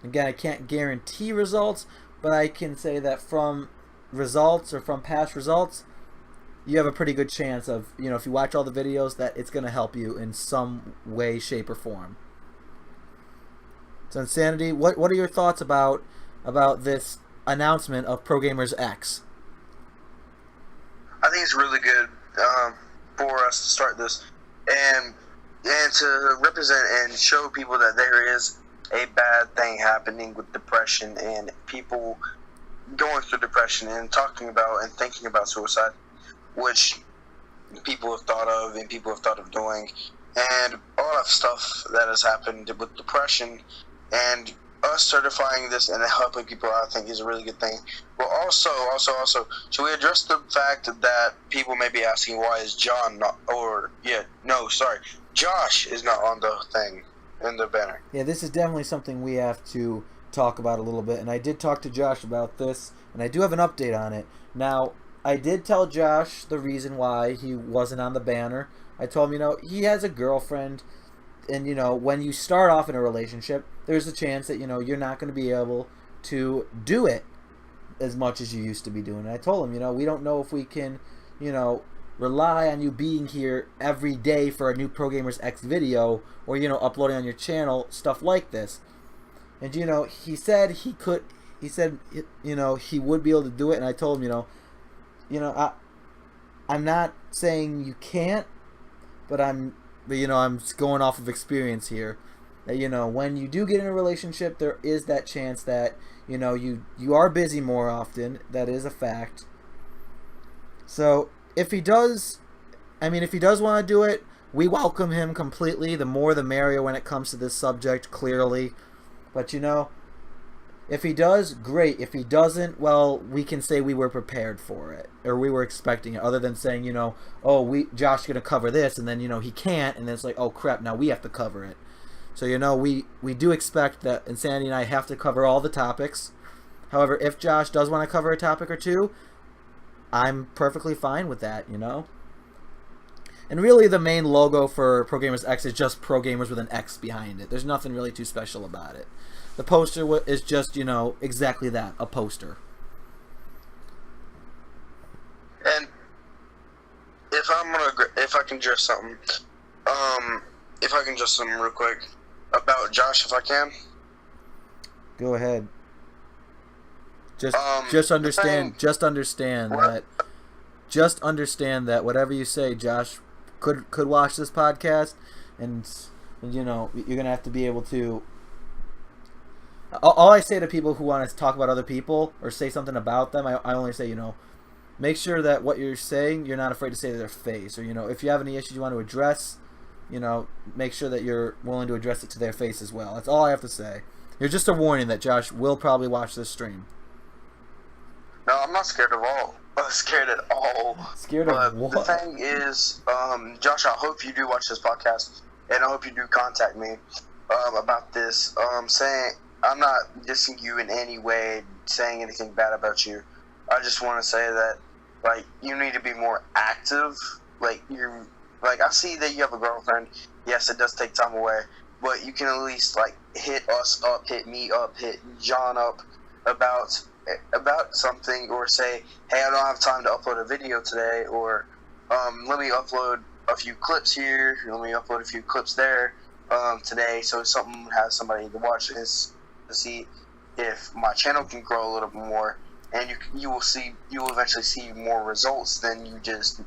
Again, I can't guarantee results, but I can say that from results or from past results, you have a pretty good chance of, if you watch all the videos, that it's going to help you in some way, shape, or form. So, Insanity, what are your thoughts about this announcement of ProGamerz X? I think it's really good for us to start this and to represent and show people that there is a bad thing happening with depression and people going through depression and talking about and thinking about suicide, which people have thought of and people have thought of doing, and a lot of stuff that has happened with depression. And us certifying this and helping people out, I think, is a really good thing. But also, should we address the fact that people may be asking why is Josh is not on the thing in the banner? Yeah, this is definitely something we have to talk about a little bit, and I did talk to Josh about this, and I do have an update on it. Now, I did tell Josh the reason why he wasn't on the banner. I told him, he has a girlfriend, and, when you start off in a relationship, there's a chance that, you're not going to be able to do it as much as you used to be doing. And I told him, we don't know if we can, rely on you being here every day for a new ProGamerz X video or, uploading on your channel, stuff like this. And, he said he could, he would be able to do it. And I told him, I'm not saying you can't, but I'm going off of experience here. That, when you do get in a relationship, there is that chance that, you are busy more often. That is a fact. So, if he does want to do it, we welcome him completely. The more the merrier when it comes to this subject, clearly. But, if he does, great. If he doesn't, well, we can say we were prepared for it, or we were expecting it, other than saying, Josh is going to cover this, and then, he can't, and then it's like, oh, crap, now we have to cover it. So, we do expect that Insanity and I have to cover all the topics. However, if Josh does want to cover a topic or two, I'm perfectly fine with that, And really, the main logo for ProGamerz X is just ProGamerz with an X behind it. There's nothing really too special about it. The poster is just, exactly that, a poster. And if I can address something real quick about Josh, if I can. Go ahead. Just understand that whatever you say, Josh could watch this podcast, and you're gonna have to be able to. All I say to people who want to talk about other people or say something about them, I only say, make sure that what you're saying, you're not afraid to say to their face. Or, if you have any issues you want to address, make sure that you're willing to address it to their face as well. That's all I have to say. Here's just a warning that Josh will probably watch this stream. No, I'm not scared at all. Scared at all. Scared of what? The thing is, Josh, I hope you do watch this podcast, and I hope you do contact me about this. Saying I'm not dissing you in any way, saying anything bad about you. I just want to say that, you need to be more active. Like, I see that you have a girlfriend. Yes, it does take time away, but you can at least like hit us up, hit me up, hit John up about something, or say, hey, I don't have time to upload a video today, or let me upload a few clips here, let me upload a few clips there today, so something has somebody to watch this to see if my channel can grow a little bit more, and you will eventually see more results than you just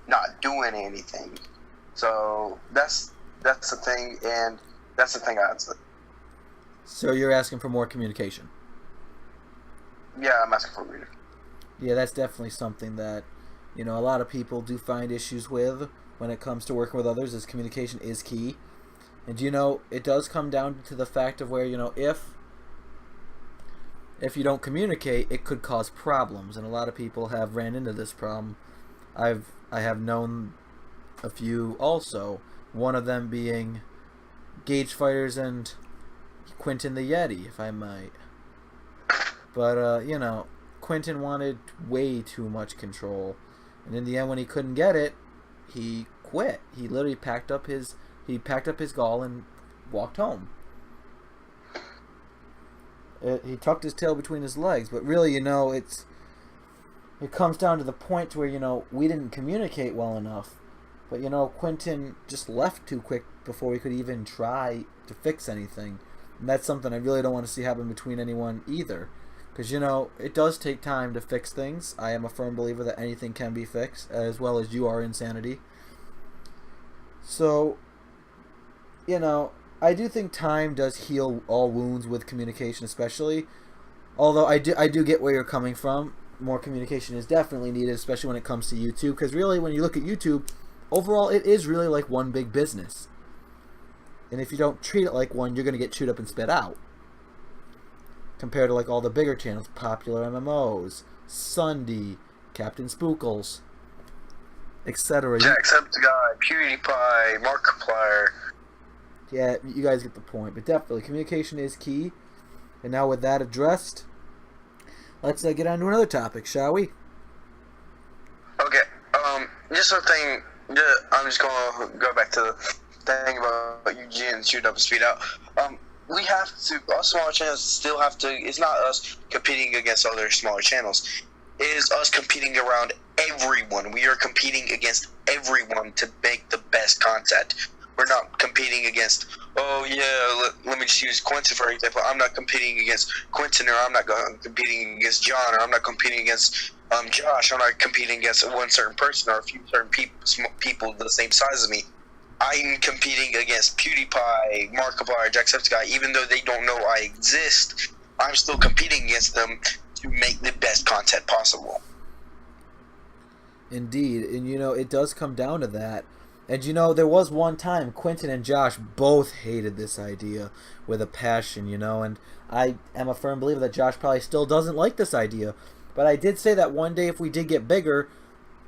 not doing anything. So that's the thing, and that's the thing I said. So you're asking for more communication? Yeah, I'm asking for reader. Yeah, that's definitely something that, you know, a lot of people do find issues with when it comes to working with others, is communication is key. And, you know, it does come down to the fact of where, you know, if you don't communicate, it could cause problems. And a lot of people have ran into this problem. I have known a few also. One of them being GageFighters and Quentin the Yeti, if I might. But, you know, Quentin wanted way too much control. And in the end, when he couldn't get it, he quit. He literally packed up his gall and walked home. He tucked his tail between his legs. But really, you know, it comes down to the point where, you know, we didn't communicate well enough. But, you know, Quentin just left too quick before we could even try to fix anything. And that's something I really don't want to see happen between anyone either. Because, you know, it does take time to fix things. I am a firm believer that anything can be fixed, as well as you are insanity. So, you know, I do think time does heal all wounds with communication especially. Although I do get where you're coming from. More communication is definitely needed, especially when it comes to YouTube. Because really, when you look at YouTube, overall, it is really like one big business. And if you don't treat it like one, you're going to get chewed up and spit out. Compared to like all the bigger channels, Popular MMOs, Sunday, Captain Spookles, etc. Jacksepticeye, PewDiePie, Markiplier. Yeah, you guys get the point. But definitely, communication is key. And now with that addressed, let's get on to another topic, shall we? Okay. Just a thing. I'm just gonna go back to the thing about you getting chewed up and spit out. We have to, us smaller channels still have to, it's not us competing against other smaller channels. It is us competing around everyone. We are competing against everyone to make the best content. We're not competing against, oh yeah, let me just use Quentin for example. I'm not competing against Quentin, or I'm not competing against John, or I'm not competing against Josh. I'm not competing against one certain person or a few certain people the same size as me. I'm competing against PewDiePie, Markiplier, Jacksepticeye. Even though they don't know I exist, I'm still competing against them to make the best content possible. Indeed, and you know, it does come down to that. And you know, there was one time Quentin and Josh both hated this idea with a passion, you know, and I am a firm believer that Josh probably still doesn't like this idea. But I did say that one day if we did get bigger,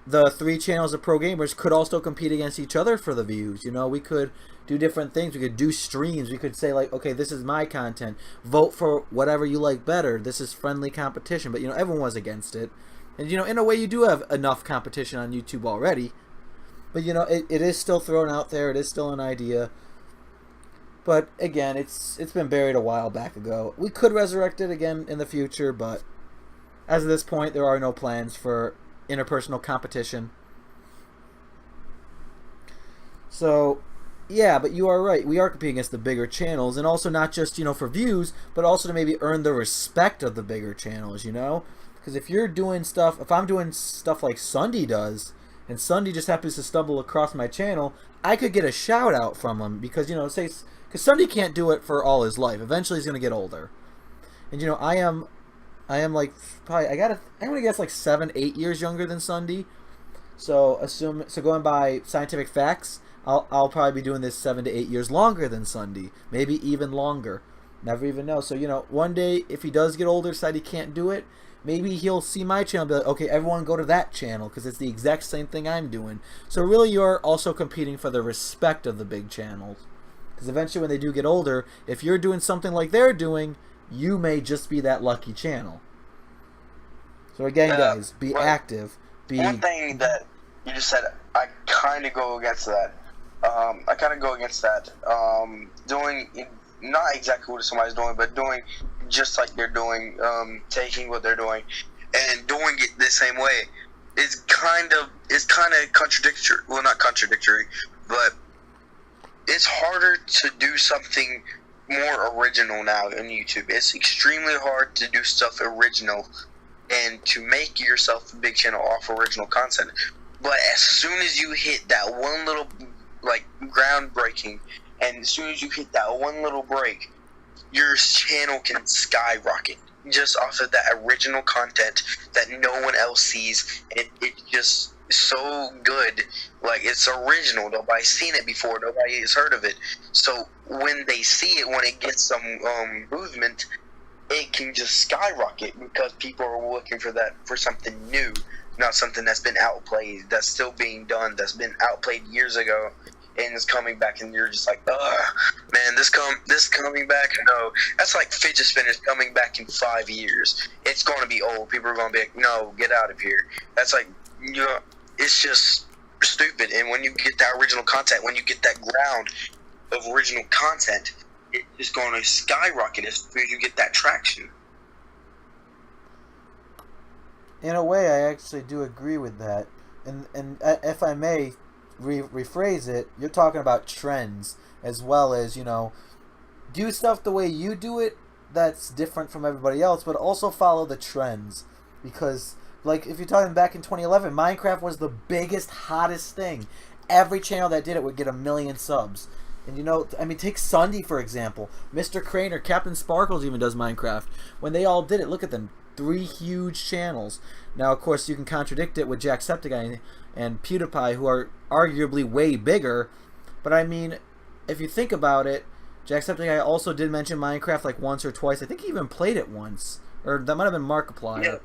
the three channels of ProGamerz could also compete against each other for the views. You know, we could do different things. We could do streams. We could say, like, okay, this is my content. Vote for whatever you like better. This is friendly competition. But, you know, everyone was against it. And, you know, in a way, you do have enough competition on YouTube already. But, you know, it is still thrown out there. It is still an idea. But, again, it's been buried a while back ago. We could resurrect it again in the future, but as of this point, there are no plans for interpersonal competition. So, yeah, but you are right. We are competing against the bigger channels, and also not just, you know, for views, but also to maybe earn the respect of the bigger channels, you know? Because if you're doing stuff, if I'm doing stuff like Sunday does, and Sunday just happens to stumble across my channel, I could get a shout out from him because, you know, say, because Sunday can't do it for all his life. Eventually he's going to get older. And, you know, I am like probably I'm gonna guess like 7-8 years younger than Sunday. So going by scientific facts, I'll probably be doing this 7 to 8 years longer than Sunday, maybe even longer. Never even know. So, you know, one day if he does get older, decide he can't do it, maybe he'll see my channel and be like, okay, everyone go to that channel because it's the exact same thing I'm doing. So really, you're also competing for the respect of the big channels. Because eventually, when they do get older, if you're doing something like they're doing, you may just be that lucky channel. So again, guys, be active. One thing that you just said, I kind of go against that. Doing not exactly what somebody's doing, but doing just like they're doing, taking what they're doing and doing it the same way is kind of contradictory. Well, not contradictory, but it's harder to do something more original now on YouTube. It's extremely hard to do stuff original and to make yourself a big channel off original content. But as soon as you hit that one little, like, groundbreaking, and as soon as you hit that one little break, your channel can skyrocket just off of that original content that no one else sees. It's just so good. Like, it's original. Nobody's seen it before. Nobody has heard of it. So when they see it, when it gets some movement, it can just skyrocket because people are looking for something new, not something that's been outplayed, that's still being done, that's been outplayed years ago, and it's coming back, and you're just like, ugh, man, this coming back? No, that's like fidget spinners coming back in 5 years. It's going to be old. People are going to be like, no, get out of here. That's like, it's just stupid. And when you get that original content, when you get that ground of original content, it's just going to skyrocket as soon as you get that traction. In a way, I actually do agree with that. And if I may rephrase it, you're talking about trends as well as, do stuff the way you do it that's different from everybody else, but also follow the trends. Because, like, if you're talking back in 2011, Minecraft was the biggest, hottest thing. Every channel that did it would get 1 million subs. And take Sunday, for example. Mr. Craner, Captain Sparkles even does Minecraft. When they all did it, look at them. 3 huge channels. Now, of course, you can contradict it with Jacksepticeye and PewDiePie, who are arguably way bigger. But, if you think about it, Jacksepticeye also did mention Minecraft like once or twice. I think he even played it once. Or that might have been Markiplier. Yeah.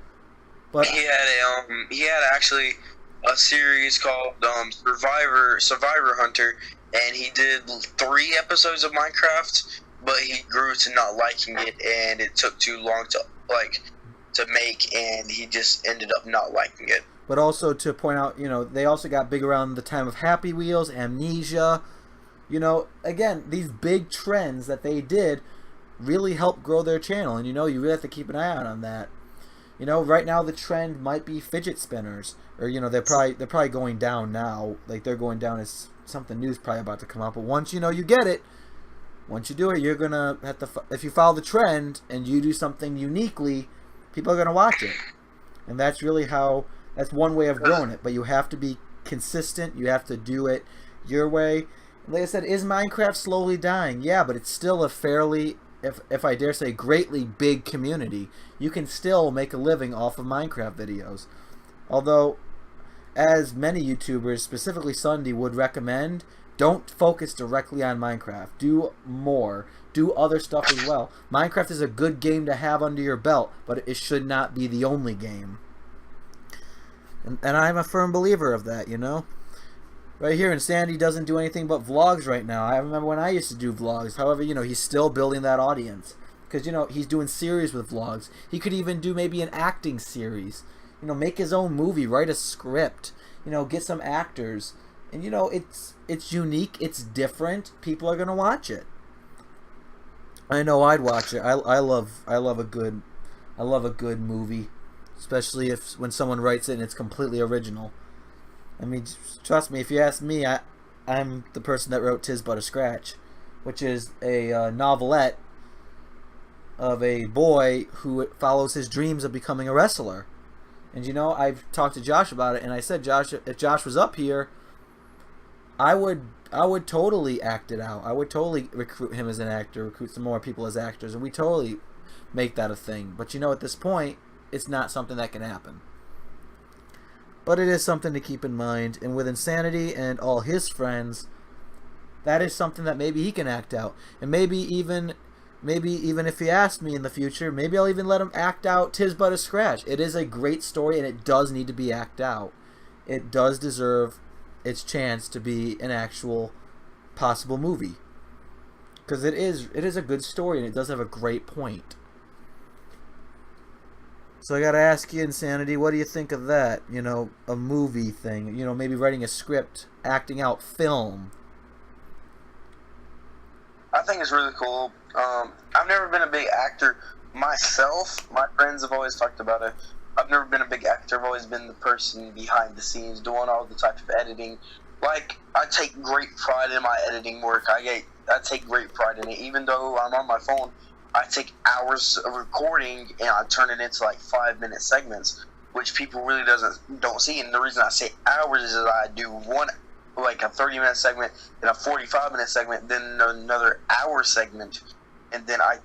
But he had actually a series called Survivor Hunter, and he did 3 episodes of Minecraft, but he grew to not liking it, and it took too long to make, and he just ended up not liking it. But also to point out, they also got big around the time of Happy Wheels, Amnesia. Again, these big trends that they did really helped grow their channel, and you really have to keep an eye out on that. Right now the trend might be fidget spinners, or they're probably going down now. Like, they're going down as something new's probably about to come out. But once you get it, once you do it, you're gonna have to. If you follow the trend and you do something uniquely, people are gonna watch it, and that's really how. That's one way of growing it. But you have to be consistent. You have to do it your way. Like I said, is Minecraft slowly dying? Yeah, but it's still a fairly, if I dare say, greatly big community. You can still make a living off of Minecraft videos. Although, as many YouTubers, specifically Sunday, would recommend, don't focus directly on Minecraft. Do more. Do other stuff as well. Minecraft is a good game to have under your belt, but it should not be the only game. And I'm a firm believer of that, Right here, and Sandy doesn't do anything but vlogs right now. I remember when I used to do vlogs. However, he's still building that audience. Because, he's doing series with vlogs. He could even do maybe an acting series. Make his own movie, write a script. Get some actors. And, it's unique, it's different. People are going to watch it. I know I'd watch it. I love a good movie. Especially when someone writes it and it's completely original. Trust me, if you ask me, I'm the person that wrote "'Tis But a Scratch," which is a novelette of a boy who follows his dreams of becoming a wrestler. And I've talked to Josh about it, and I said, Josh, if Josh was up here, I would totally act it out. I would totally recruit him as an actor, recruit some more people as actors, and we totally make that a thing. But at this point, it's not something that can happen. But it is something to keep in mind. And with Insanity and all his friends, that is something that maybe he can act out. And maybe even if he asked me in the future, maybe I'll even let him act out "'Tis But a Scratch." It is a great story, and it does need to be acted out. It does deserve its chance to be an actual possible movie. Because it is a good story, and it does have a great point. So I gotta ask you, Insanity, what do you think of that? You know, a movie thing. You know, maybe writing a script, acting out film. I think it's really cool. I've never been a big actor myself. My friends have always talked about it. I've never been a big actor. I've always been the person behind the scenes doing all the type of editing. Like, I take great pride in my editing work. I take great pride in it. Even though I'm on my phone, I take hours of recording and I turn it into like 5-minute segments, which people really don't see. And the reason I say hours is that I do one, like a 30-minute segment, then a 45-minute segment, then another hour segment, and then I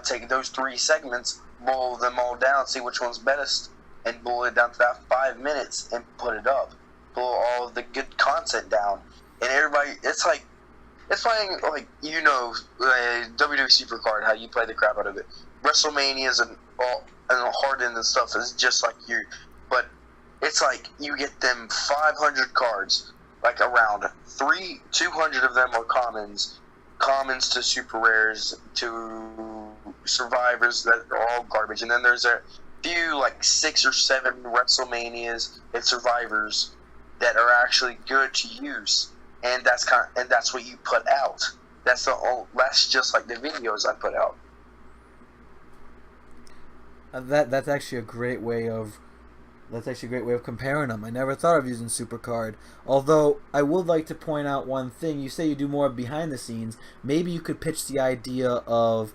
take those 3 segments, boil them all down, see which one's best, and boil it down to that 5 minutes and put it up. Pull all of the good content down, and everybody, it's playing like, you know, WWE Supercard, how you play the crap out of it. WrestleManias and Harden and stuff is just like you, but it's like you get them 500 cards, like around 200 of them are commons to super rares to survivors that are all garbage, and then there's a few like 6 or 7 WrestleManias and survivors that are actually good to use, and that's what you put out. That's just like the videos I put out. That's actually a great way of comparing them. I never thought of using Supercard. Although I would like to point out one thing. You say you do more behind the scenes. Maybe you could pitch the idea of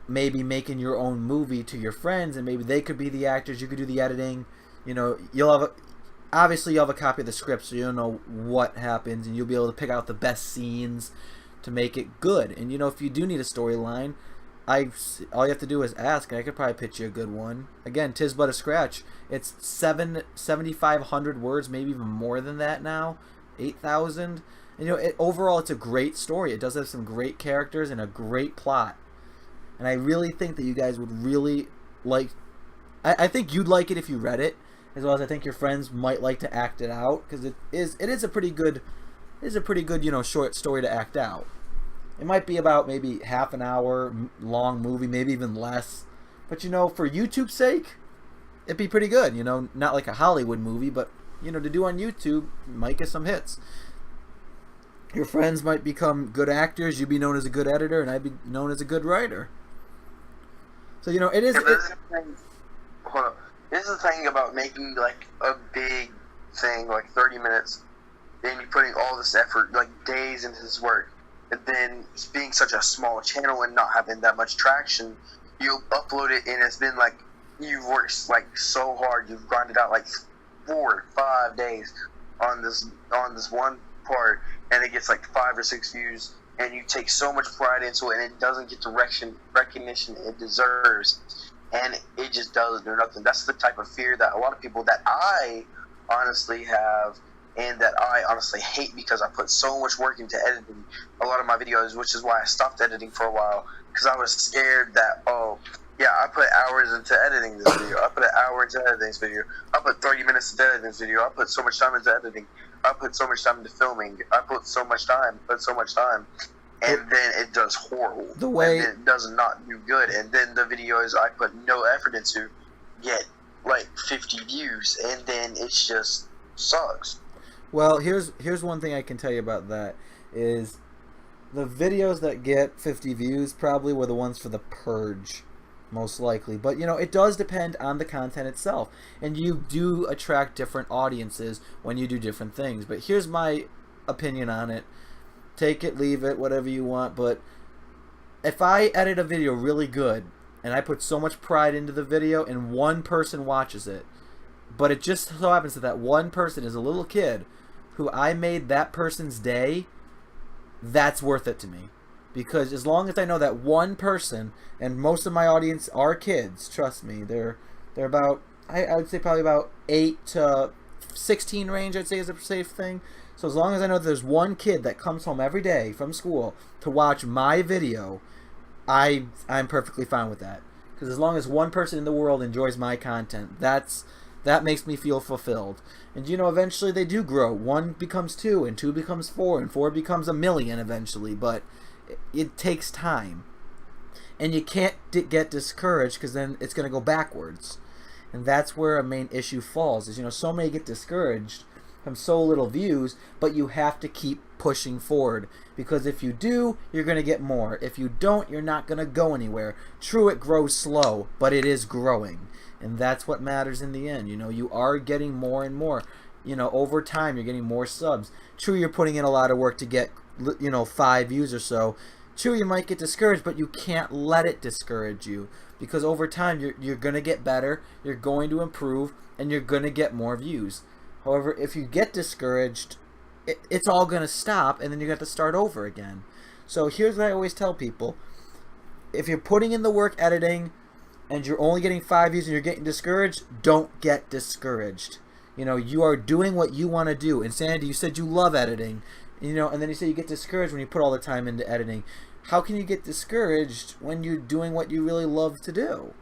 maybe making your own movie to your friends, and maybe they could be the actors. You could do the editing. You know, obviously you'll have a copy of the script, so you'll know what happens, and you'll be able to pick out the best scenes to make it good. And you know, if you do need a storyline, all you have to do is ask, and I could probably pitch you a good one. Again, 'tis but a scratch. It's 7,500 words, maybe even more than that now, 8,000. And you know, overall, it's a great story. It does have some great characters and a great plot. And I really think that you guys would really like. I think you'd like it if you read it, as well as I think your friends might like to act it out, because it is a pretty good you know, short story to act out. It might be about maybe half an hour long movie, maybe even less. But you know, for YouTube's sake, it'd be pretty good. You know, not like a Hollywood movie, but you know, to do on YouTube, might get some hits. Your friends might become good actors. You'd be known as a good editor, and I'd be known as a good writer. So you know, it is. Hold on. This is the thing about making like a big thing, like 30 minutes, then you putting all this effort, like days into this work, and then being such a small channel and not having that much traction, you upload it and it's been like you've worked like so hard, you've grinded out like 4 or 5 days on this one part, and it gets like 5 or 6 views, and you take so much pride into it, and it doesn't get the recognition it deserves. And it just doesn't do nothing. That's the type of fear that a lot of people, that I honestly have, and that I honestly hate, because I put so much work into editing a lot of my videos, which is why I stopped editing for a while, because I was scared that, oh, yeah, I put hours into editing this video. I put an hour into editing this video. I put 30 minutes into editing this video. I put so much time into editing. I put so much time into filming. I put so much time. And then it does horrible. And then it does not do good. And then the videos I put no effort into get like 50 views, and then it just sucks. Well, here's one thing I can tell you about that is the videos that get 50 views probably were the ones for the Purge, most likely. But you know, it does depend on the content itself, and you do attract different audiences when you do different things. But here's my opinion on it. Take it, leave it, whatever you want, but if I edit a video really good and I put so much pride into the video and one person watches it, but it just so happens that one person is a little kid who I made that person's day, that's worth it to me. Because as long as I know that one person, and most of my audience are kids, trust me, they're about, I would say probably about 8 to 16 range, I'd say is a safe thing. So as long as I know that there's one kid that comes home every day from school to watch my video, I'm perfectly fine with that. Because as long as one person in the world enjoys my content, that makes me feel fulfilled. And you know, eventually they do grow. 1 becomes 2, and 2 becomes 4, and 4 becomes 1 million eventually. But it takes time. And you can't get discouraged, because then it's going to go backwards. And that's where a main issue falls, is, you know, so many get discouraged from so little views, but you have to keep pushing forward, because if you do, you're going to get more. If you don't, you're not going to go anywhere. True, it grows slow, but it is growing, and that's what matters in the end. You know, you are getting more and more. You know, over time, you're getting more subs. True, you're putting in a lot of work to get, you know, 5 views or so. True, you might get discouraged, but you can't let it discourage you, because over time, you're going to get better, you're going to improve, and you're going to get more views. However, if you get discouraged, it's all going to stop, and then you have to start over again. So here's what I always tell people. If you're putting in the work editing, and you're only getting 5 views and you're getting discouraged, don't get discouraged. You know, you are doing what you want to do. Insanity, you said you love editing. You know, and then you say you get discouraged when you put all the time into editing. How can you get discouraged when you're doing what you really love to do?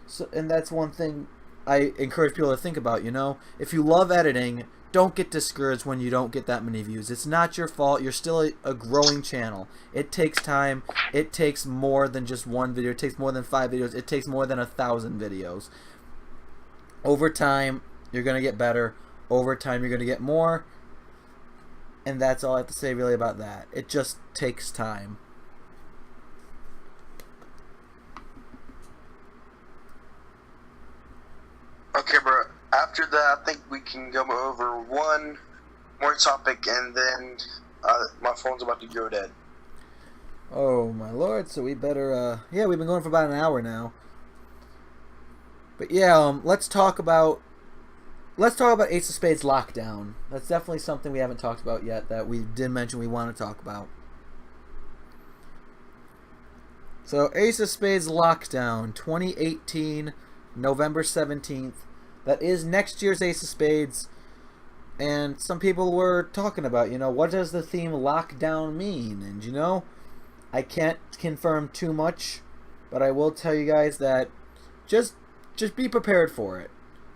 So, and that's one thing I encourage people to think about, you know. If you love editing, don't get discouraged when you don't get that many views. It's not your fault. You're still a growing channel. It takes time. It takes more than just one video. It takes more than 5 videos. It takes more than 1,000 videos. Over time, you're going to get better. Over time, you're going to get more. And that's all I have to say really about that. It just takes time. Okay, bro. After that, I think we can go over one more topic, and then my phone's about to go dead. Oh my lord! So we better. Yeah, we've been going for about an hour now. But yeah, let's talk about Ace of Spades Lockdown. That's definitely something we haven't talked about yet that we did mention we want to talk about. So Ace of Spades Lockdown 2018, November 17th. That is next year's Ace of Spades. And some people were talking about, you know, what does the theme Lockdown mean? And, you know, I can't confirm too much, but I will tell you guys that just be prepared for it.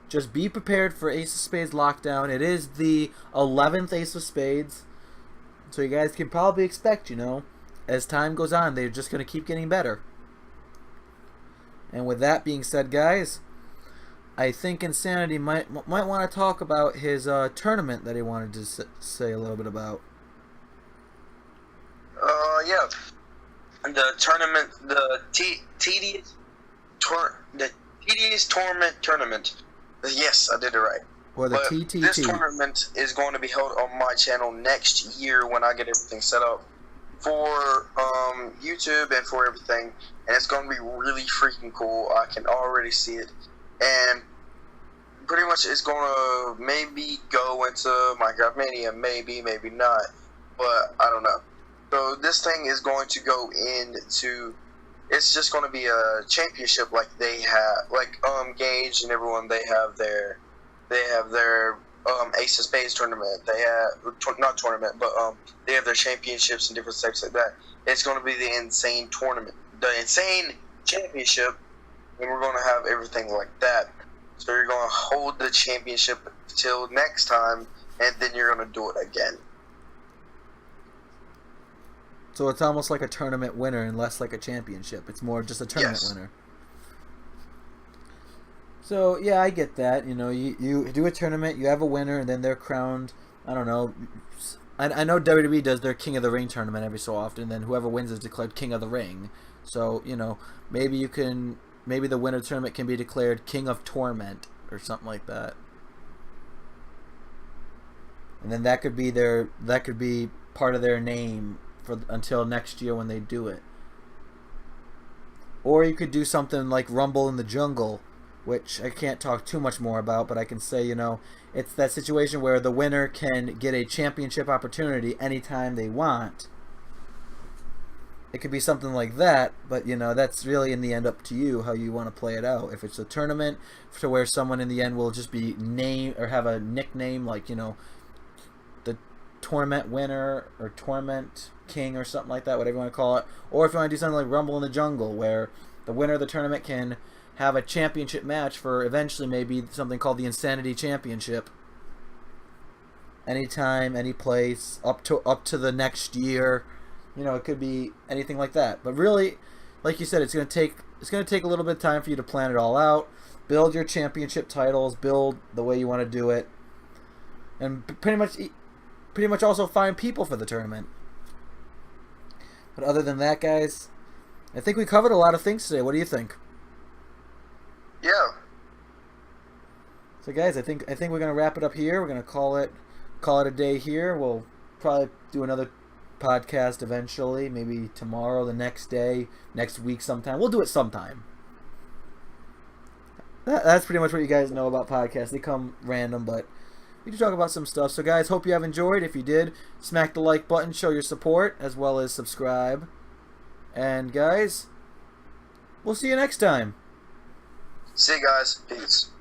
Just be prepared for Ace of Spades Lockdown. It is the 11th Ace of Spades. So you guys can probably expect, you know, as time goes on, they're just going to keep getting better. And with that being said, guys, I think Insanity might want to talk about his tournament that he wanted to say a little bit about. Yeah. The tournament, the tedious tournament. Yes, I did it right. Or the TTT. This tournament is going to be held on my channel next year when I get everything set up for YouTube and for everything, and it's going to be really freaking cool. I can already see it, and pretty much it's going to maybe go into Minecraft Mania, maybe not, but I don't know. So this thing is going to go into, it's just going to be a championship like they have, like Gage and everyone, they have their Ace of Spades tournament. They have not tournament, but they have their championships and different types like that. It's going to be the insane tournament, the insane championship, and we're going to have everything like that. So you're going to hold the championship till next time, and then you're going to do it again. So it's almost like a tournament winner and less like a championship. It's more just a tournament winner. So, yeah, I get that. You know, you do a tournament, you have a winner, and then they're crowned, I don't know. I know WWE does their King of the Ring tournament every so often, and then whoever wins is declared King of the Ring. So, you know, maybe the winner tournament can be declared King of Torment or something like that. And then that could be part of their name for until next year when they do it. Or you could do something like Rumble in the Jungle, which I can't talk too much more about, but I can say, you know, it's that situation where the winner can get a championship opportunity anytime they want. It could be something like that, but, you know, that's really in the end up to you how you want to play it out. If it's a tournament to where someone in the end will just be named or have a nickname like, you know, the Torment winner or Torment King or something like that, whatever you want to call it. Or if you want to do something like Rumble in the Jungle, where the winner of the tournament can have a championship match for eventually maybe something called the Insanity Championship. Anytime, any place, up to the next year. You know, it could be anything like that. But really, like you said, it's gonna take a little bit of time for you to plan it all out, build your championship titles, build the way you want to do it, and pretty much also find people for the tournament. But other than that, guys, I think we covered a lot of things today. What do you think? Yeah. So, guys, I think we're gonna wrap it up here. We're gonna call it a day here. We'll probably do another podcast eventually, maybe tomorrow, the next day, next week sometime. We'll do it sometime. That's pretty much what you guys know about podcasts. They come random, but we do talk about some stuff. So, guys, hope you have enjoyed. If you did, smack the like button, show your support, as well as subscribe. And, guys, we'll see you next time. See you guys. Peace.